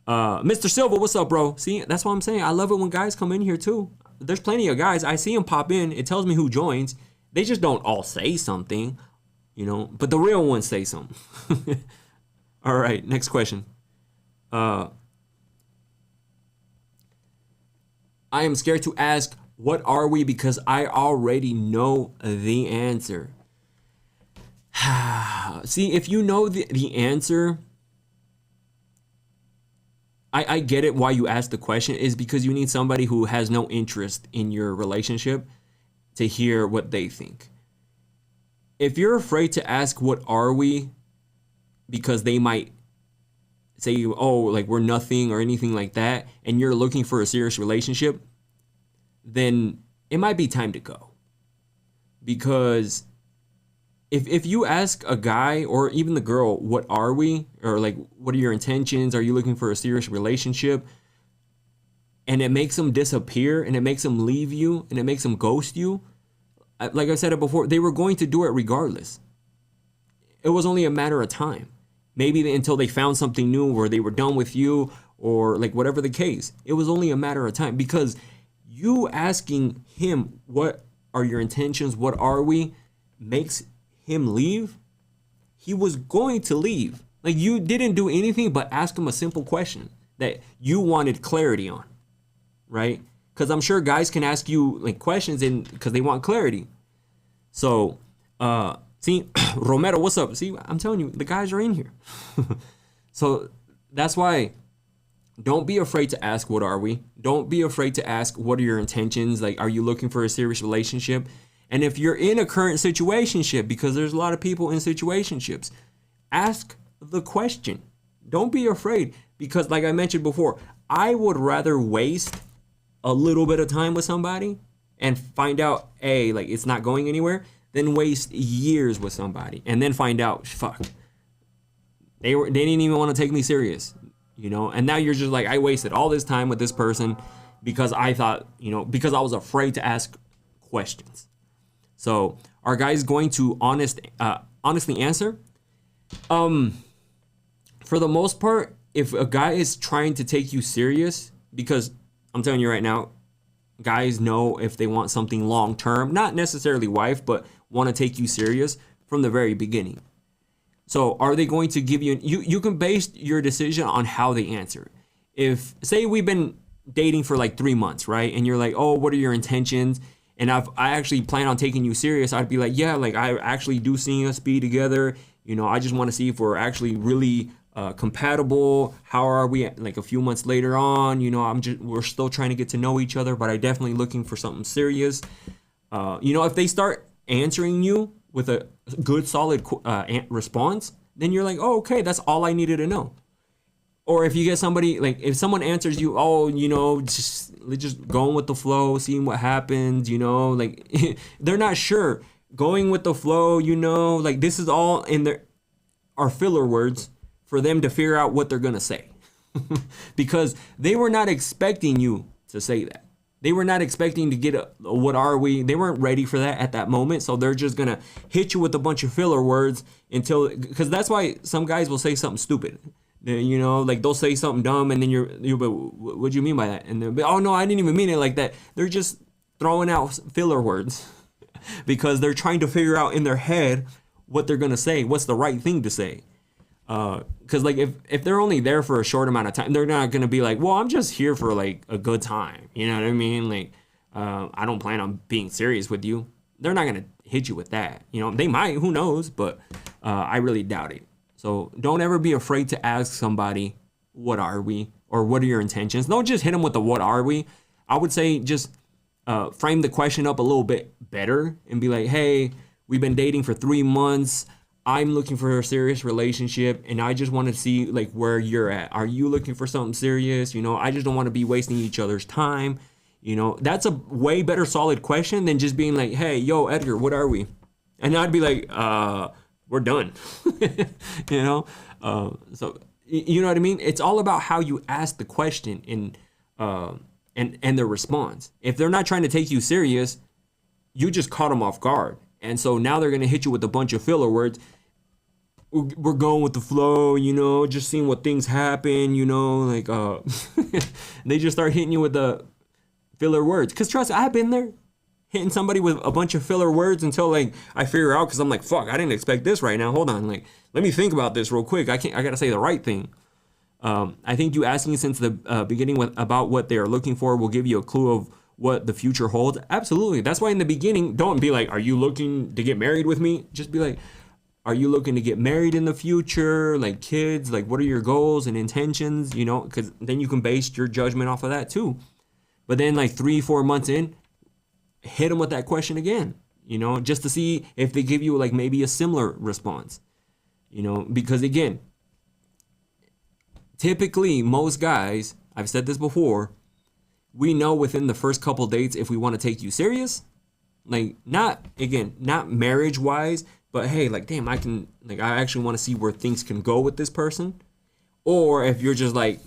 Speaker 1: Mr. Silva, what's up, bro? See, that's what I'm saying. I love it when guys come in here too. There's plenty of guys. I see them pop in. It tells me who joins. They just don't all say something, but the real ones say something. All right, next question. I am scared to ask, what are we? Because I already know the answer. See, if you know the answer, I get it why you asked the question, is because you need somebody who has no interest in your relationship to hear what they think. If you're afraid to ask what are we, because they might say, oh, like we're nothing or anything like that, and you're looking for a serious relationship, then it might be time to go. Because if you ask a guy or even the girl, what are we? Or like, what are your intentions? Are you looking for a serious relationship? And it makes them disappear, and it makes them leave you, and it makes them ghost you. Like I said it before, they were going to do it regardless. It was only a matter of time. Maybe until they found something new, or they were done with you, or like whatever the case. It was only a matter of time, because you asking him, what are your intentions? What are we? Makes him leave. He was going to leave. Like, you didn't do anything but ask him a simple question that you wanted clarity on, right? Because I'm sure guys can ask you like questions because they want clarity. So, see, Romero, what's up? See, I'm telling you, the guys are in here. So that's why don't be afraid to ask, what are we? Don't be afraid to ask, what are your intentions? Like, are you looking for a serious relationship? And if you're in a current situationship, because there's a lot of people in situationships, ask the question. Don't be afraid, because like I mentioned before, I would rather waste a little bit of time with somebody and find out, A, like it's not going anywhere, than waste years with somebody and then find out, fuck, they didn't even want to take me serious, you know? And now you're just like, I wasted all this time with this person because I thought, you know, because I was afraid to ask questions. So are guys going to honestly answer? For the most part, if a guy is trying to take you serious, because I'm telling you right now, guys know if they want something long term, not necessarily wife, but want to take you serious from the very beginning. So are they going to give you can base your decision on how they answer. If, say we've been dating for like 3 months, right? And you're like, oh, what are your intentions? And I actually plan on taking you serious. I'd be like, yeah, like I actually do see us be together. You know, I just want to see if we're actually really compatible. How are we like a few months later on? You know, we're still trying to get to know each other, but I definitely looking for something serious. You know, if they start answering you with a good, solid response, then you're like, oh, okay, that's all I needed to know. Or if you get somebody, like if someone answers you, oh, you know, just going with the flow, seeing what happens, you know, like they're not sure. Going with the flow, you know, like this is all in there are filler words for them to figure out what they're going to say. Because they were not expecting you to say that. They were not expecting to get a what are we? They weren't ready for that at that moment. So they're just going to hit you with a bunch of filler words until, because that's why some guys will say something stupid. You know, like they'll say something dumb and then you're but what do you mean by that? And they'll be, oh no, I didn't even mean it like that. They're just throwing out filler words because they're trying to figure out in their head what they're going to say, what's the right thing to say. Because like if they're only there for a short amount of time, they're not going to be like, well, I'm just here for like a good time. You know what I mean? Like, I don't plan on being serious with you. They're not going to hit you with that. You know, they might, who knows, but I really doubt it. So don't ever be afraid to ask somebody, what are we? Or what are your intentions? Don't just hit them with the what are we? I would say just frame the question up a little bit better and be like, hey, we've been dating for 3 months. I'm looking for a serious relationship and I just want to see like where you're at. Are you looking for something serious? You know, I just don't want to be wasting each other's time. You know, that's a way better solid question than just being like, hey, yo, Edgar, what are we? And I'd be like, we're done. You know? So you know what I mean? It's all about how you ask the question and their response. If they're not trying to take you serious, you just caught them off guard. And so now they're going to hit you with a bunch of filler words. We're going with the flow, you know, just seeing what things happen, you know, like they just start hitting you with the filler words. Because trust me, I've been there. Hitting somebody with a bunch of filler words until like I figure out, because I'm like, fuck, I didn't expect this right now. Hold on, like let me think about this real quick. I gotta say the right thing. I think you asking since the beginning about what they are looking for will give you a clue of what the future holds. Absolutely. That's why in the beginning, don't be like, are you looking to get married with me? Just be like, are you looking to get married in the future? Like kids, like what are your goals and intentions? You know, because then you can base your judgment off of that too. But then like 3-4 months in, hit them with that question again, you know, just to see if they give you like maybe a similar response, you know, because again, typically most guys, I've said this before, we know within the first couple dates if we want to take you serious, like not marriage wise, but hey, like damn, I actually want to see where things can go with this person. Or if you're just like,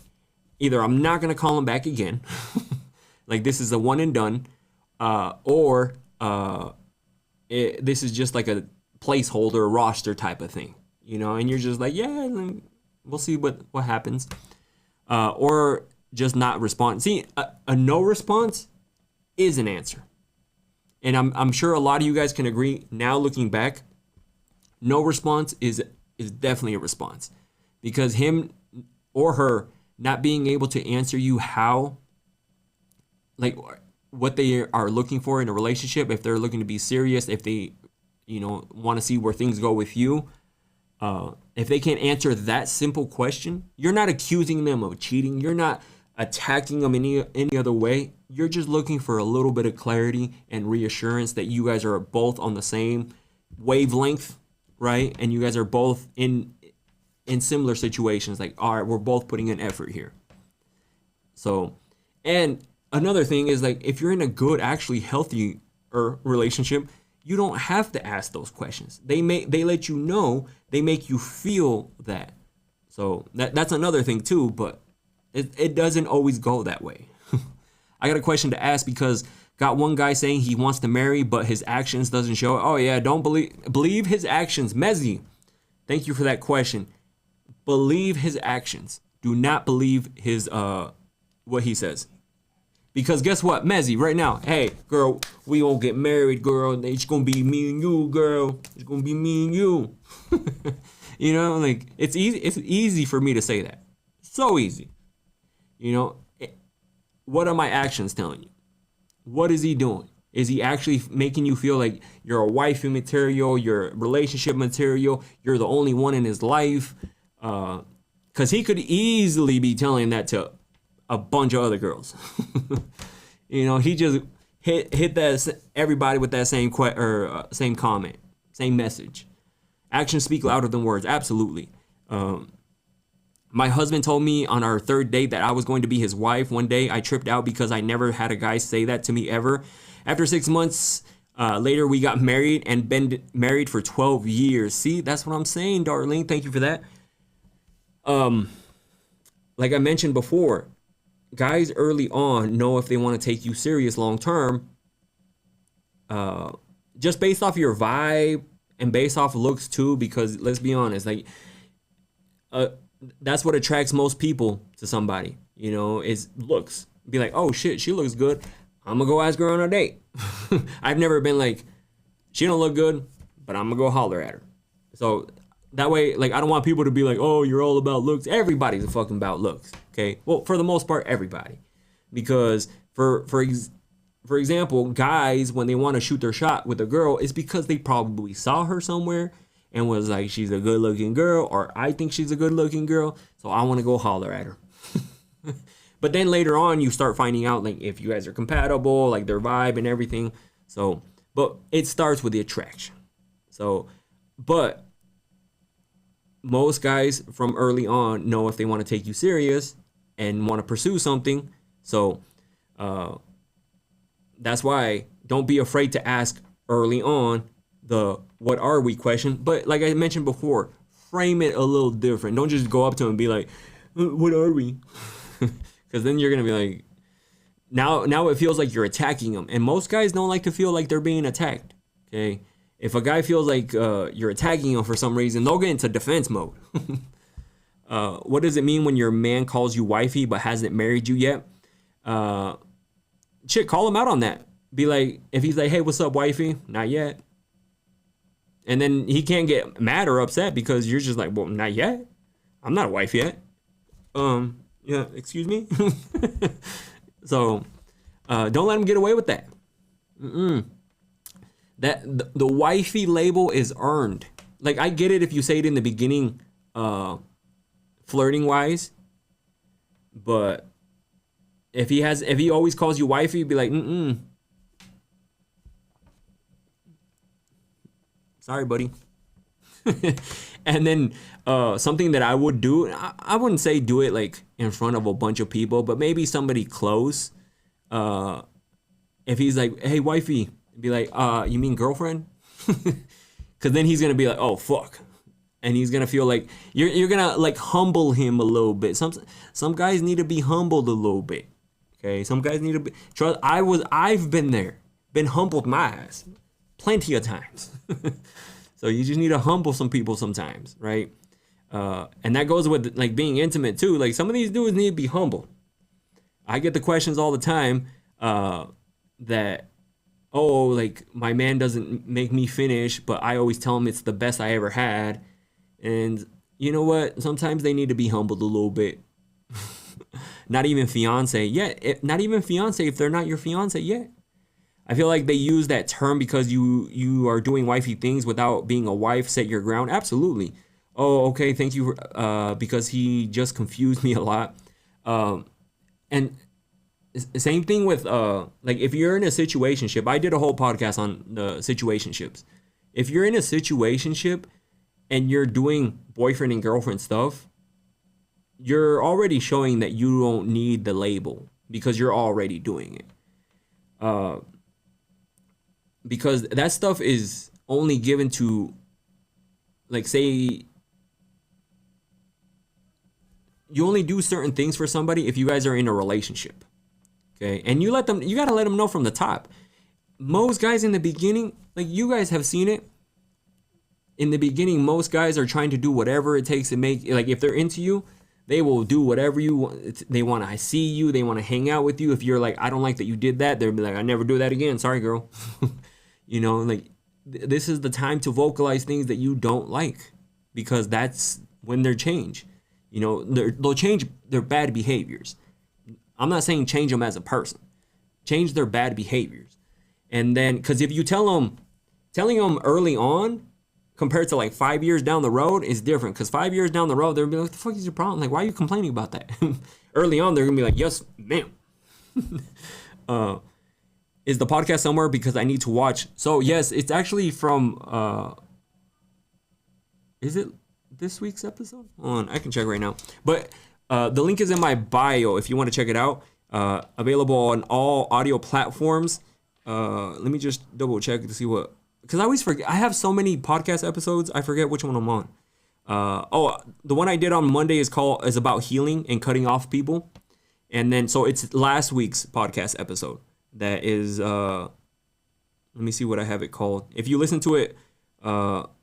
Speaker 1: either I'm not gonna call him back again, like this is a one and done, or this is just like a placeholder roster type of thing, you know, and you're just like, yeah, we'll see what happens, or just not respond. See, a no response is an answer, and I'm sure a lot of you guys can agree now looking back. No response is definitely a response, because him or her not being able to answer you how, like what they are looking for in a relationship, if they're looking to be serious, if they, you know, want to see where things go with you, If they can't answer that simple question, you're not accusing them of cheating. You're not attacking them any other way. You're just looking for a little bit of clarity and reassurance that you guys are both on the same wavelength, right? And you guys are both in similar situations. Like, all right, we're both putting in effort here. So, and another thing is, like, if you're in a good, actually healthy relationship, you don't have to ask those questions. They let you know, they make you feel that. So that's another thing too, but it doesn't always go that way. I got a question to ask because got one guy saying he wants to marry, but his actions doesn't show it. Oh yeah, don't believe his actions. Mezzy, thank you for that question. Believe his actions. Do not believe his what he says. Because guess what, Mezzy, right now, hey, girl, we gonna get married, girl. It's gonna be me and you, girl. It's gonna be me and you. You know, like, it's easy. It's easy for me to say that. So easy. You know, what are my actions telling you? What is he doing? Is he actually making you feel like you're a wifey material, you're relationship material, you're the only one in his life? Because he could easily be telling that to a bunch of other girls. You know, he just hit that everybody with that same same comment, same message. Actions speak louder than words. Absolutely. My husband told me on our third date that I was going to be his wife. One day I tripped out because I never had a guy say that to me ever. After 6 months later, we got married and been married for 12 years. See, that's what I'm saying, Darlene. Thank you for that. Like I mentioned before, guys early on know if they want to take you serious long term, just based off your vibe and based off looks too, because let's be honest, like, that's what attracts most people to somebody, you know, is looks. Be like, oh shit, she looks good, I'm gonna go ask her on a date. I've never been like, she don't look good, but I'm gonna go holler at her. So that way, like, I don't want people to be like, oh, you're all about looks. Everybody's fucking about looks, okay? Well, for the most part, everybody. Because for example, guys, when they want to shoot their shot with a girl, it's because they probably saw her somewhere and was like, she's a good looking girl, or I think she's a good looking girl, so I want to go holler at her. But then later on, you start finding out, like, if you guys are compatible, like their vibe and everything. So, but it starts with the attraction. So, but most guys from early on know if they want to take you serious and want to pursue something. So that's why don't be afraid to ask early on the what are we question. But like I mentioned before, frame it a little different. Don't just go up to him and be like, what are we? Because then you're going to be like, now it feels like you're attacking them. And most guys don't like to feel like they're being attacked. Okay. If a guy feels like you're attacking him for some reason, they'll get into defense mode. What does it mean when your man calls you wifey but hasn't married you yet? Shit, call him out on that. Be like, if he's like, hey, what's up, wifey? Not yet. And then he can't get mad or upset because you're just like, well, not yet. I'm not a wife yet. Yeah, excuse me. So don't let him get away with that. That the wifey label is earned. Like, I get it if you say it in the beginning, flirting wise, but if he always calls you wifey, be like, sorry, buddy. And then something that I would do, I wouldn't say do it like in front of a bunch of people, but maybe somebody close. If he's like, hey, wifey, be like, you mean girlfriend? Because then he's gonna be like, oh fuck, and he's gonna feel like you're gonna like humble him a little bit. Some guys need to be humbled a little bit. Okay, some guys need to be. Trust, I've been there, been humbled my ass, plenty of times. So you just need to humble some people sometimes, right? And that goes with like being intimate too. Like, some of these dudes need to be humble. I get the questions all the time that, oh, like, my man doesn't make me finish, but I always tell him it's the best I ever had. And you know what? Sometimes they need to be humbled a little bit. Not even fiance yet. Not even fiance if they're not your fiance yet. I feel like they use that term because you are doing wifey things without being a wife, set your ground. Absolutely. Oh, okay, thank you. Because he just confused me a lot. And same thing with like if you're in a situationship. I did a whole podcast on the situationships. If you're in a situationship and you're doing boyfriend and girlfriend stuff, you're already showing that you don't need the label because you're already doing it. Because that stuff is only given to, like, say you only do certain things for somebody if you guys are in a relationship. Okay, and you gotta let them know from the top. Most guys in the beginning, like you guys have seen it. In the beginning, most guys are trying to do whatever it takes to make, like, if they're into you, they will do whatever you want. They want to see you. They want to hang out with you. If you're like, I don't like that you did that, they'll be like, I never do that again. Sorry, girl. You know, like this is the time to vocalize things that you don't like, because that's when they're change. You know, they'll change their bad behaviors. I'm not saying change them as a person. Change their bad behaviors. And then, because if you telling them early on, compared to like 5 years down the road, is different. Because 5 years down the road, they'll be like, what the fuck is your problem? Like, why are you complaining about that? Early on, they're going to be like, yes, ma'am. Is the podcast somewhere? Because I need to watch. So, yes, it's actually from, is it this week's episode? Hold on, I can check right now. But the link is in my bio if you want to check it out. Available on all audio platforms. Let me just double check to see what, because I always forget. I have so many podcast episodes, I forget which one I'm on. The one I did on Monday is about healing and cutting off people. And then, so it's last week's podcast episode. That is, let me see what I have it called. If you listen to it, no,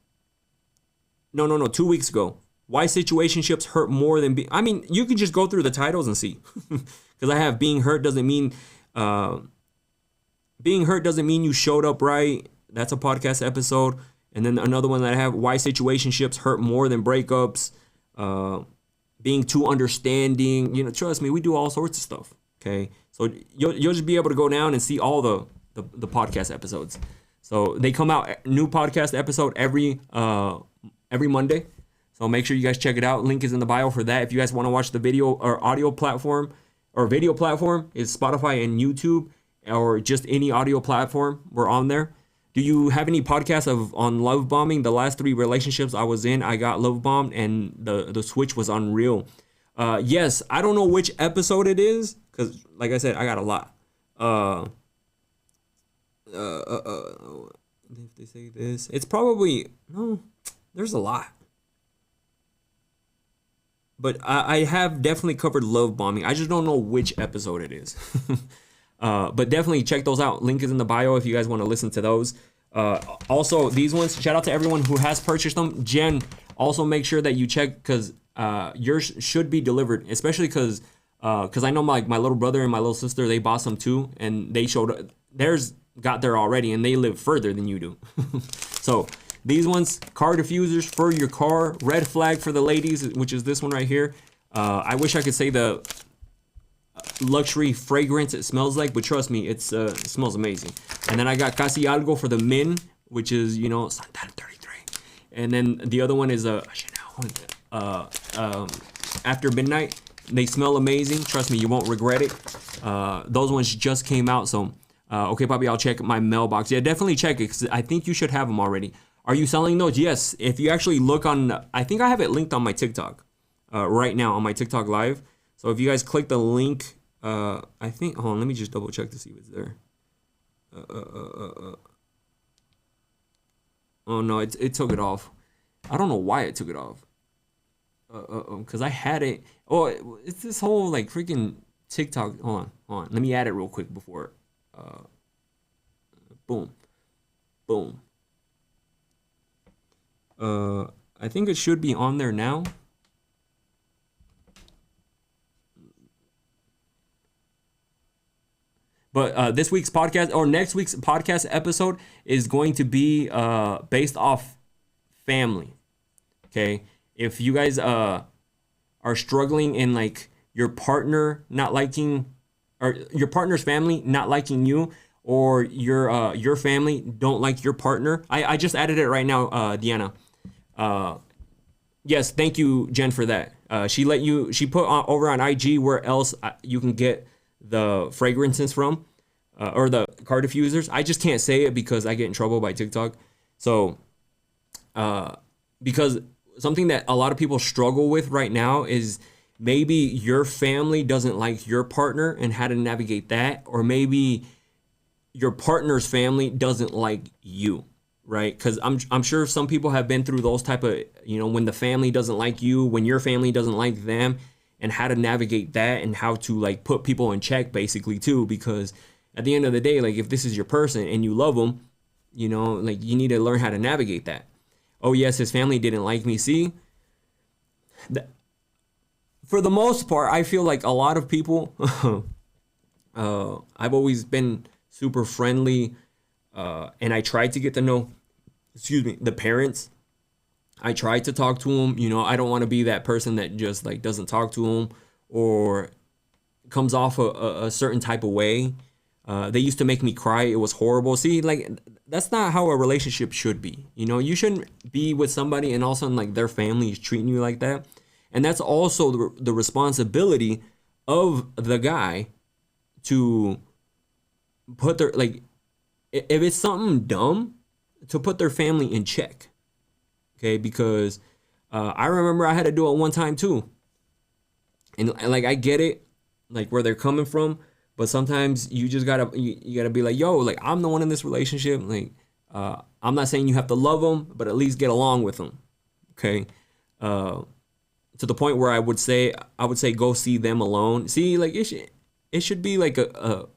Speaker 1: 2 weeks ago. Why situationships hurt more than I mean, you can just go through the titles and see. Because I have being hurt doesn't mean you showed up right. That's a podcast episode. And then another one that I have, why situationships hurt more than breakups. Being too understanding. You know, trust me, we do all sorts of stuff. Okay, so you'll just be able to go down and see all the podcast episodes. So they come out new podcast episode every Monday. So make sure you guys check it out. Link is in the bio for that. If you guys want to watch the video or audio platform or video platform, is Spotify and YouTube, or just any audio platform, we're on there. Do you have any podcasts on love bombing? The last 3 relationships I was in, I got love bombed, and the switch was unreal. Yes, I don't know which episode it is, because like I said, I got a lot. If they say this, it's probably, no, there's a lot. But I have definitely covered love bombing. I just don't know which episode it is. But definitely check those out. Link is in the bio if you guys want to listen to those. Also, these ones, shout out to everyone who has purchased them. Jen, also make sure that you check, because yours should be delivered, especially because I know my little brother and my little sister, they bought some too, and they showed theirs got there already, and they live further than you do. So these ones, car diffusers for your car, red flag for the ladies, which is this one right here. I wish I could say the luxury fragrance it smells like, but trust me, it smells amazing. And then I got Casi Algo for the men, which is, you know, Santal 33. And then the other one is After Midnight. They smell amazing. Trust me, you won't regret it. Those ones just came out, so okay, Bobby, I'll check my mailbox. Yeah, definitely check it, because I think you should have them already. Are you selling those? Yes. If you actually look on, I think I have it linked on my TikTok right now on my TikTok live. So if you guys click the link, I think, hold on, let me just double check to see if it's there. Oh no, it took it off. I don't know why it took it off. Because I had it. Oh, it's this whole like freaking TikTok. Hold on. Let me add it real quick before. Boom. I think it should be on there now. But this week's podcast, or next week's podcast episode, is going to be based off family. Okay, if you guys are struggling in like your partner not liking, or your partner's family not liking you, or your family don't like your partner, I just added it right now, Deanna. Yes, thank you, Jen, for that. She put over on IG where else you can get the fragrances from, or the car diffusers. I just can't say it because I get in trouble by TikTok. So, because something that a lot of people struggle with right now is maybe your family doesn't like your partner and how to navigate that, or maybe your partner's family doesn't like you, right? Because I'm sure some people have been through those type of, when the family doesn't like you, when your family doesn't like them, and how to navigate that and how to like put people in check basically too. Because at the end of the day, like if this is your person and you love them, like you need to learn how to navigate that. Oh yes, his family didn't like me. See, for the most part, I feel like a lot of people, I've always been super friendly, and I tried to get to know, the parents. I tried to talk to them. I don't want to be that person that just like doesn't talk to them or comes off a certain type of way. They used to make me cry. It was horrible. See, like that's not how a relationship should be. You shouldn't be with somebody and all of a sudden like their family is treating you like that. And that's also the responsibility of the guy to put their, like, if it's something dumb, to put their family in check. Okay, because I remember I had to do it one time too. And like I get it, like where they're coming from, but sometimes you just gotta you gotta be like, yo, like I'm the one in this relationship. Like I'm not saying you have to love them, but at least get along with them. Okay, to the point where I would say go see them alone. See, like it should be like a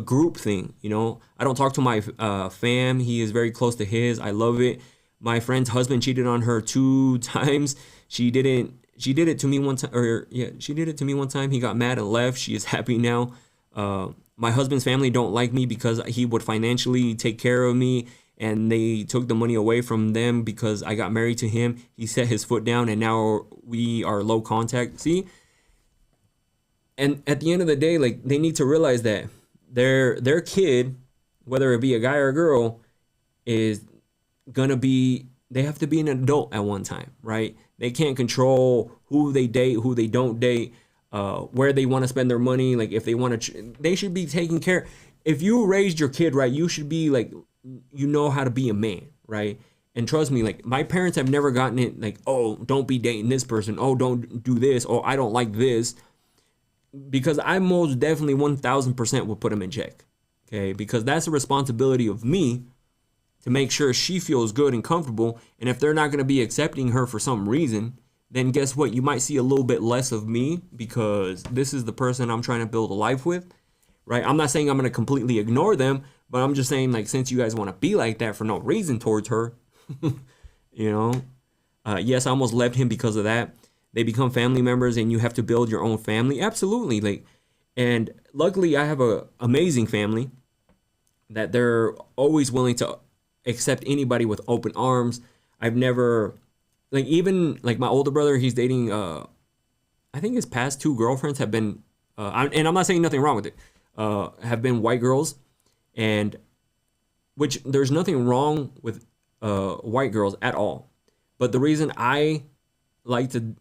Speaker 1: group thing. I don't talk to my fam. He is very close to his. I love it. My friend's husband cheated on her 2 times. She did it to me one time, she did it to me one time. He got mad and left. She is happy now. My husband's family don't like me because he would financially take care of me, and they took the money away from them because I got married to him. He set his foot down, and now we are low contact. See? And at the end of the day, like they need to realize that their kid, whether it be a guy or a girl, is they have to be an adult at one time, right? They can't control who they date, who they don't date, where they want to spend their money. Like if they want to, they should be taking care. If you raised your kid right, you should be like, how to be a man, right? And trust me, like my parents have never gotten it like, oh, don't be dating this person. Oh, don't do this. Oh, I don't like this. Because I most definitely 1000% would put them in check. Okay. Because that's a responsibility of me to make sure she feels good and comfortable. And if they're not going to be accepting her for some reason, then guess what? You might see a little bit less of me because this is the person I'm trying to build a life with, right? I'm not saying I'm going to completely ignore them, but I'm just saying, like, since you guys want to be like that for no reason towards her, yes, I almost left him because of that. They become family members and you have to build your own family. Absolutely. Like, and luckily I have a amazing family that they're always willing to accept anybody with open arms. I've never, like, even like my older brother, he's dating, I think his past 2 girlfriends have been, and I'm not saying nothing wrong with it, have been white girls, and which there's nothing wrong with white girls at all. But the reason I like to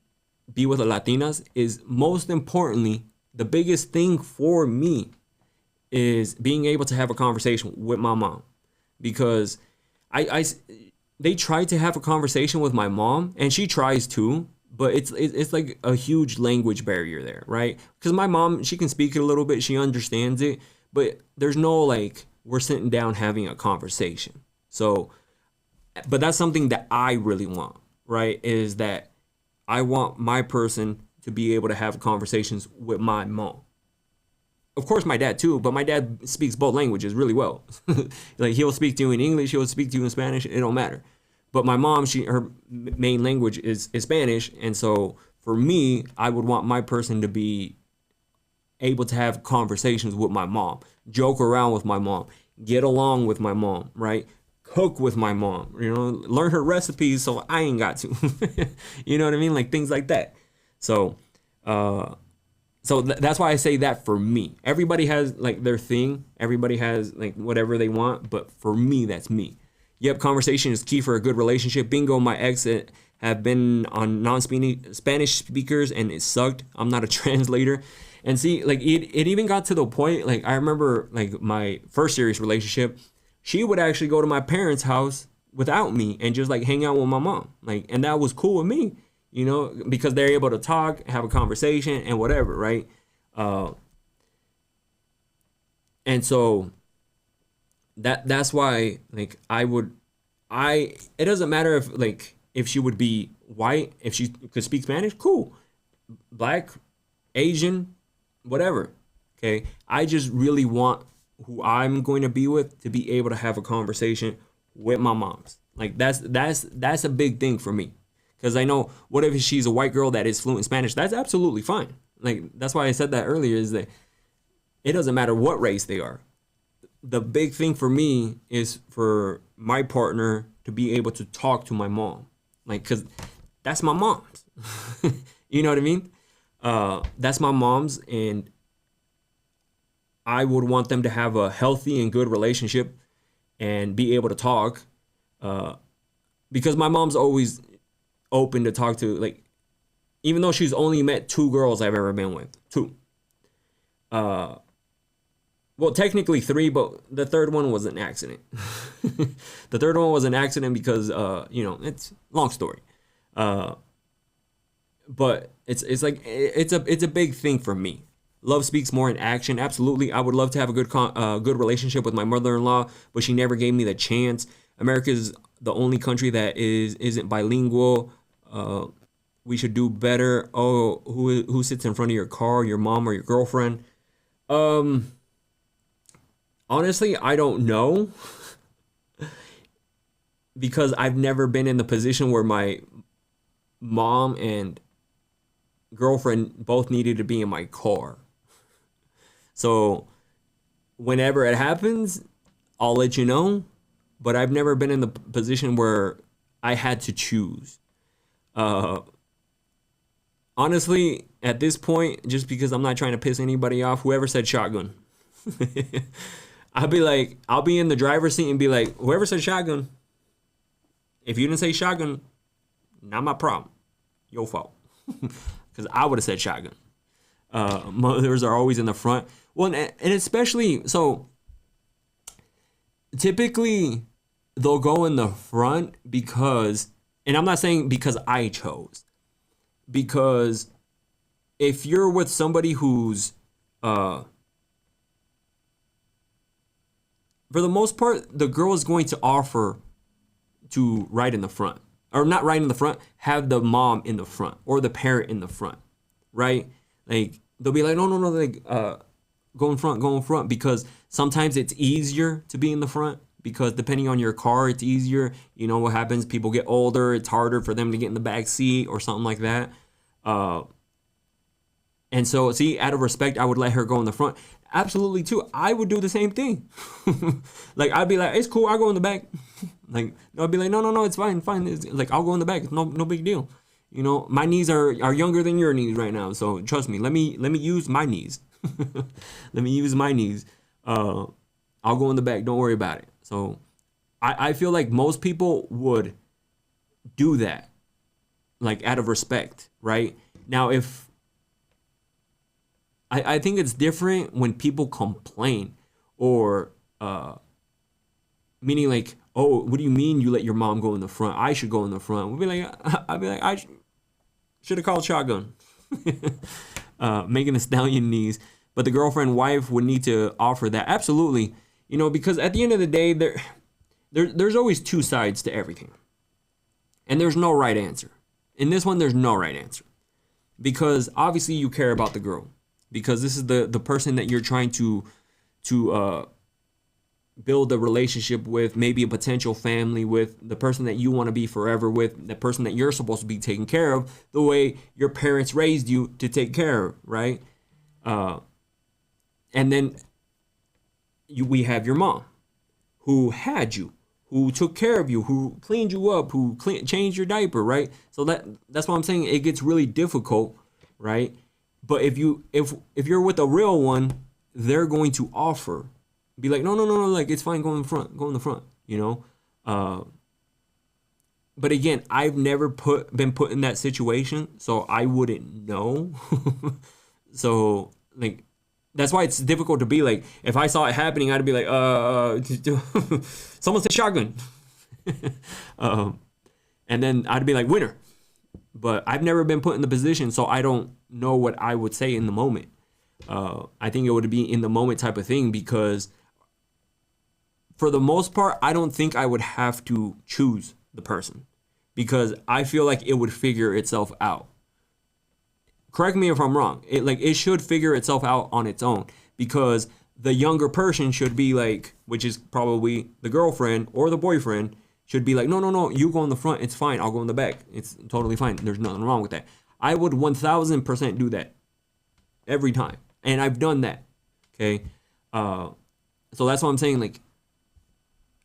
Speaker 1: be with the Latinas is, most importantly, the biggest thing for me is being able to have a conversation with my mom, because they tried to have a conversation with my mom, and she tries to, but it's like a huge language barrier there, right? Because my mom, she can speak it a little bit, she understands it, but there's no like we're sitting down having a conversation. So, but that's something that I really want, right? Is that I want my person to be able to have conversations with my mom. Of course, my dad too, but my dad speaks both languages really well. Like he'll speak to you in English, he'll speak to you in Spanish. It don't matter. But my mom, her main language is Spanish, and so for me, I would want my person to be able to have conversations with my mom, joke around with my mom, get along with my mom, right? Cook with my mom, learn her recipes so I ain't got to. You know what I mean? Like things like that. So, that's why I say that for me. Everybody has like their thing. Everybody has like whatever they want. But for me, that's me. Yep, conversation is key for a good relationship. Bingo, my ex have been on non-Spanish speakers, and it sucked. I'm not a translator. And see, like it even got to the point, like I remember like my first serious relationship, she would actually go to my parents' house without me and just like hang out with my mom. Like, and that was cool with me, you know, because they're able to talk, have a conversation and whatever, right? And so that's why like it doesn't matter if she would be white, if she could speak Spanish, cool. Black, Asian, whatever. Okay. I just really want who I'm going to be with to be able to have a conversation with my moms. Like that's a big thing for me. Because I know, what if she's a white girl that is fluent in Spanish? That's absolutely fine. Like, that's why I said that earlier, is that it doesn't matter what race they are. The big thing for me is for my partner to be able to talk to my mom. Like, because that's my mom's. You know what I mean? That's my mom's, and I would want them to have a healthy and good relationship and be able to talk. Because my mom's always open to talk to, like, even though she's only met 2 girls I've ever been with. 2. Well, technically 3, but the third one was an accident. The third one was an accident because, it's long story. But it's like, it's a big thing for me. Love speaks more in action. Absolutely. I would love to have a good relationship with my mother-in-law, but she never gave me the chance. America is the only country that isn't bilingual. We should do better. Oh, who sits in front of your car, your mom or your girlfriend? Honestly, I don't know, because I've never been in the position where my mom and girlfriend both needed to be in my car. So whenever it happens, I'll let you know, but I've never been in the position where I had to choose. Honestly, at this point, just because I'm not trying to piss anybody off, whoever said shotgun. I'll be in the driver's seat and be like, whoever said shotgun, if you didn't say shotgun, not my problem. Your fault. Because I would have said shotgun. Mothers are always in the front. Well, and especially, so typically they'll go in the front because, and I'm not saying because I chose, because if you're with somebody who's, for the most part, the girl is going to offer to ride in the front. Or not ride in the front, have the mom in the front. Or the parent in the front. Right? Like, they'll be like, no, like, go in front. Because sometimes it's easier to be in the front. Because depending on your car, it's easier. You know what happens? People get older. It's harder for them to get in the back seat or something like that. And so, see, out of respect, I would let her go in the front. Absolutely, too. I would do the same thing. Like, I'd be like, it's cool, I'll go in the back. Like, I'd be like, no, it's fine. It's, like, I'll go in the back. It's no big deal. You know, my knees are younger than your knees right now. So trust me, let me use my knees. Let me use my knees. I'll go in the back. Don't worry about it. So I feel like most people would do that, like, out of respect, right? Now, if I think it's different when people complain, or meaning like, oh, what do you mean you let your mom go in the front? I should go in the front. I'd be like, I should have called shotgun. Making the stallion knees. But the girlfriend, wife would need to offer that. Absolutely. You know, because at the end of the day, there's always 2 sides to everything. And there's no right answer. In this one, there's no right answer. Because obviously you care about the girl. Because this is the person that you're trying to build a relationship with, maybe a potential family with, the person that you want to be forever with, the person that you're supposed to be taking care of the way your parents raised you to take care of, right? And then we have your mom, who had you, who took care of you, who cleaned you up, who changed your diaper, right? So that's why I'm saying it gets really difficult, right? But if you're with a real one, they're going to offer, be like, no, like, it's fine, go in the front, you know. but again, I've never been put in that situation, so I wouldn't know. So like that's why it's difficult to be like, if I saw it happening, I'd be like, someone said shotgun. And then I'd be like, winner. But I've never been put in the position, so I don't know what I would say in the moment. I think it would be in the moment type of thing, because for the most part, I don't think I would have to choose the person, because I feel like it would figure itself out. Correct me if I'm wrong. It should figure itself out on its own, because the younger person should be like, which is probably the girlfriend or the boyfriend, should be like, no, you go in the front. It's fine. I'll go in the back. It's totally fine. There's nothing wrong with that. I would 1000% do that every time. And I've done that. Okay. So that's what I'm saying. Like,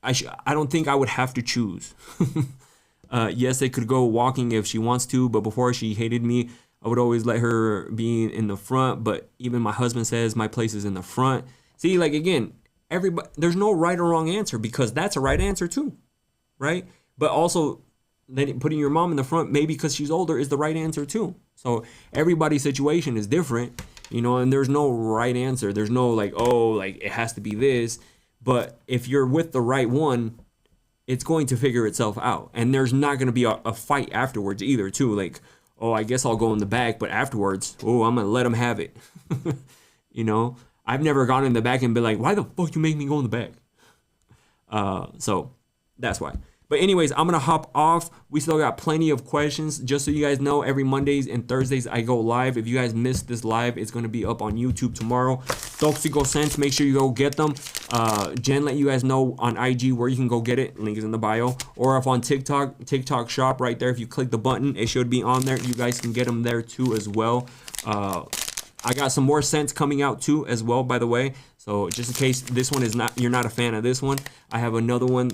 Speaker 1: I don't think I would have to choose. Yes, they could go walking if she wants to, but before she hated me, I would always let her be in the front. But even my husband says my place is in the front. See, like, again, there's no right or wrong answer, because that's a right answer too. Right? But also, then putting your mom in the front, maybe because she's older, is the right answer too. So everybody's situation is different, and there's no right answer. There's no like, oh, like it has to be this. But if you're with the right one, it's going to figure itself out. And there's not going to be a fight afterwards either too. Like, oh, I guess I'll go in the back, but afterwards, oh, I'm going to let them have it. I've never gone in the back and been like, why the fuck you make me go in the back? So that's why. But anyways, I'm going to hop off. We still got plenty of questions. Just so you guys know, every Mondays and Thursdays I go live. If you guys missed this live, it's going to be up on YouTube tomorrow. Toxico Scents, make sure you go get them. Jen let you guys know on IG where you can go get it. Link is in the bio. Or if on TikTok shop right there, if you click the button, it should be on there. You guys can get them there too as well. I got some more scents coming out too as well, by the way. So just in case this one you're not a fan of this one, I have another one,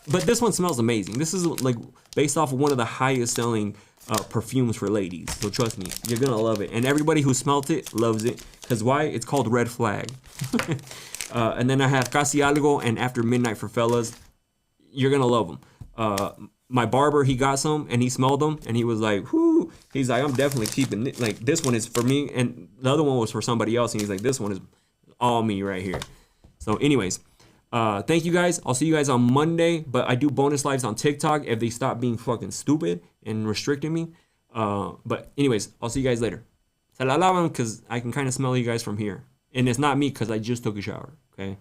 Speaker 1: but this one smells amazing. This is like based off of one of the highest selling perfumes for ladies. So trust me, you're going to love it. And everybody who smelt it loves it. Because why? It's called Red Flag. And then I have Casi Algo and After Midnight for fellas. You're going to love them. My barber, he got some and he smelled them and he was like, whoo. He's like, I'm definitely keeping it. Like, this one is for me. And the other one was for somebody else. And he's like, this one is all me right here. So anyways, thank you guys. I'll see you guys on Monday. But I do bonus lives on TikTok if they stop being fucking stupid and restricting me. But anyways, I'll see you guys later. Se la lavan because I can kind of smell you guys from here. And it's not me because I just took a shower. Okay.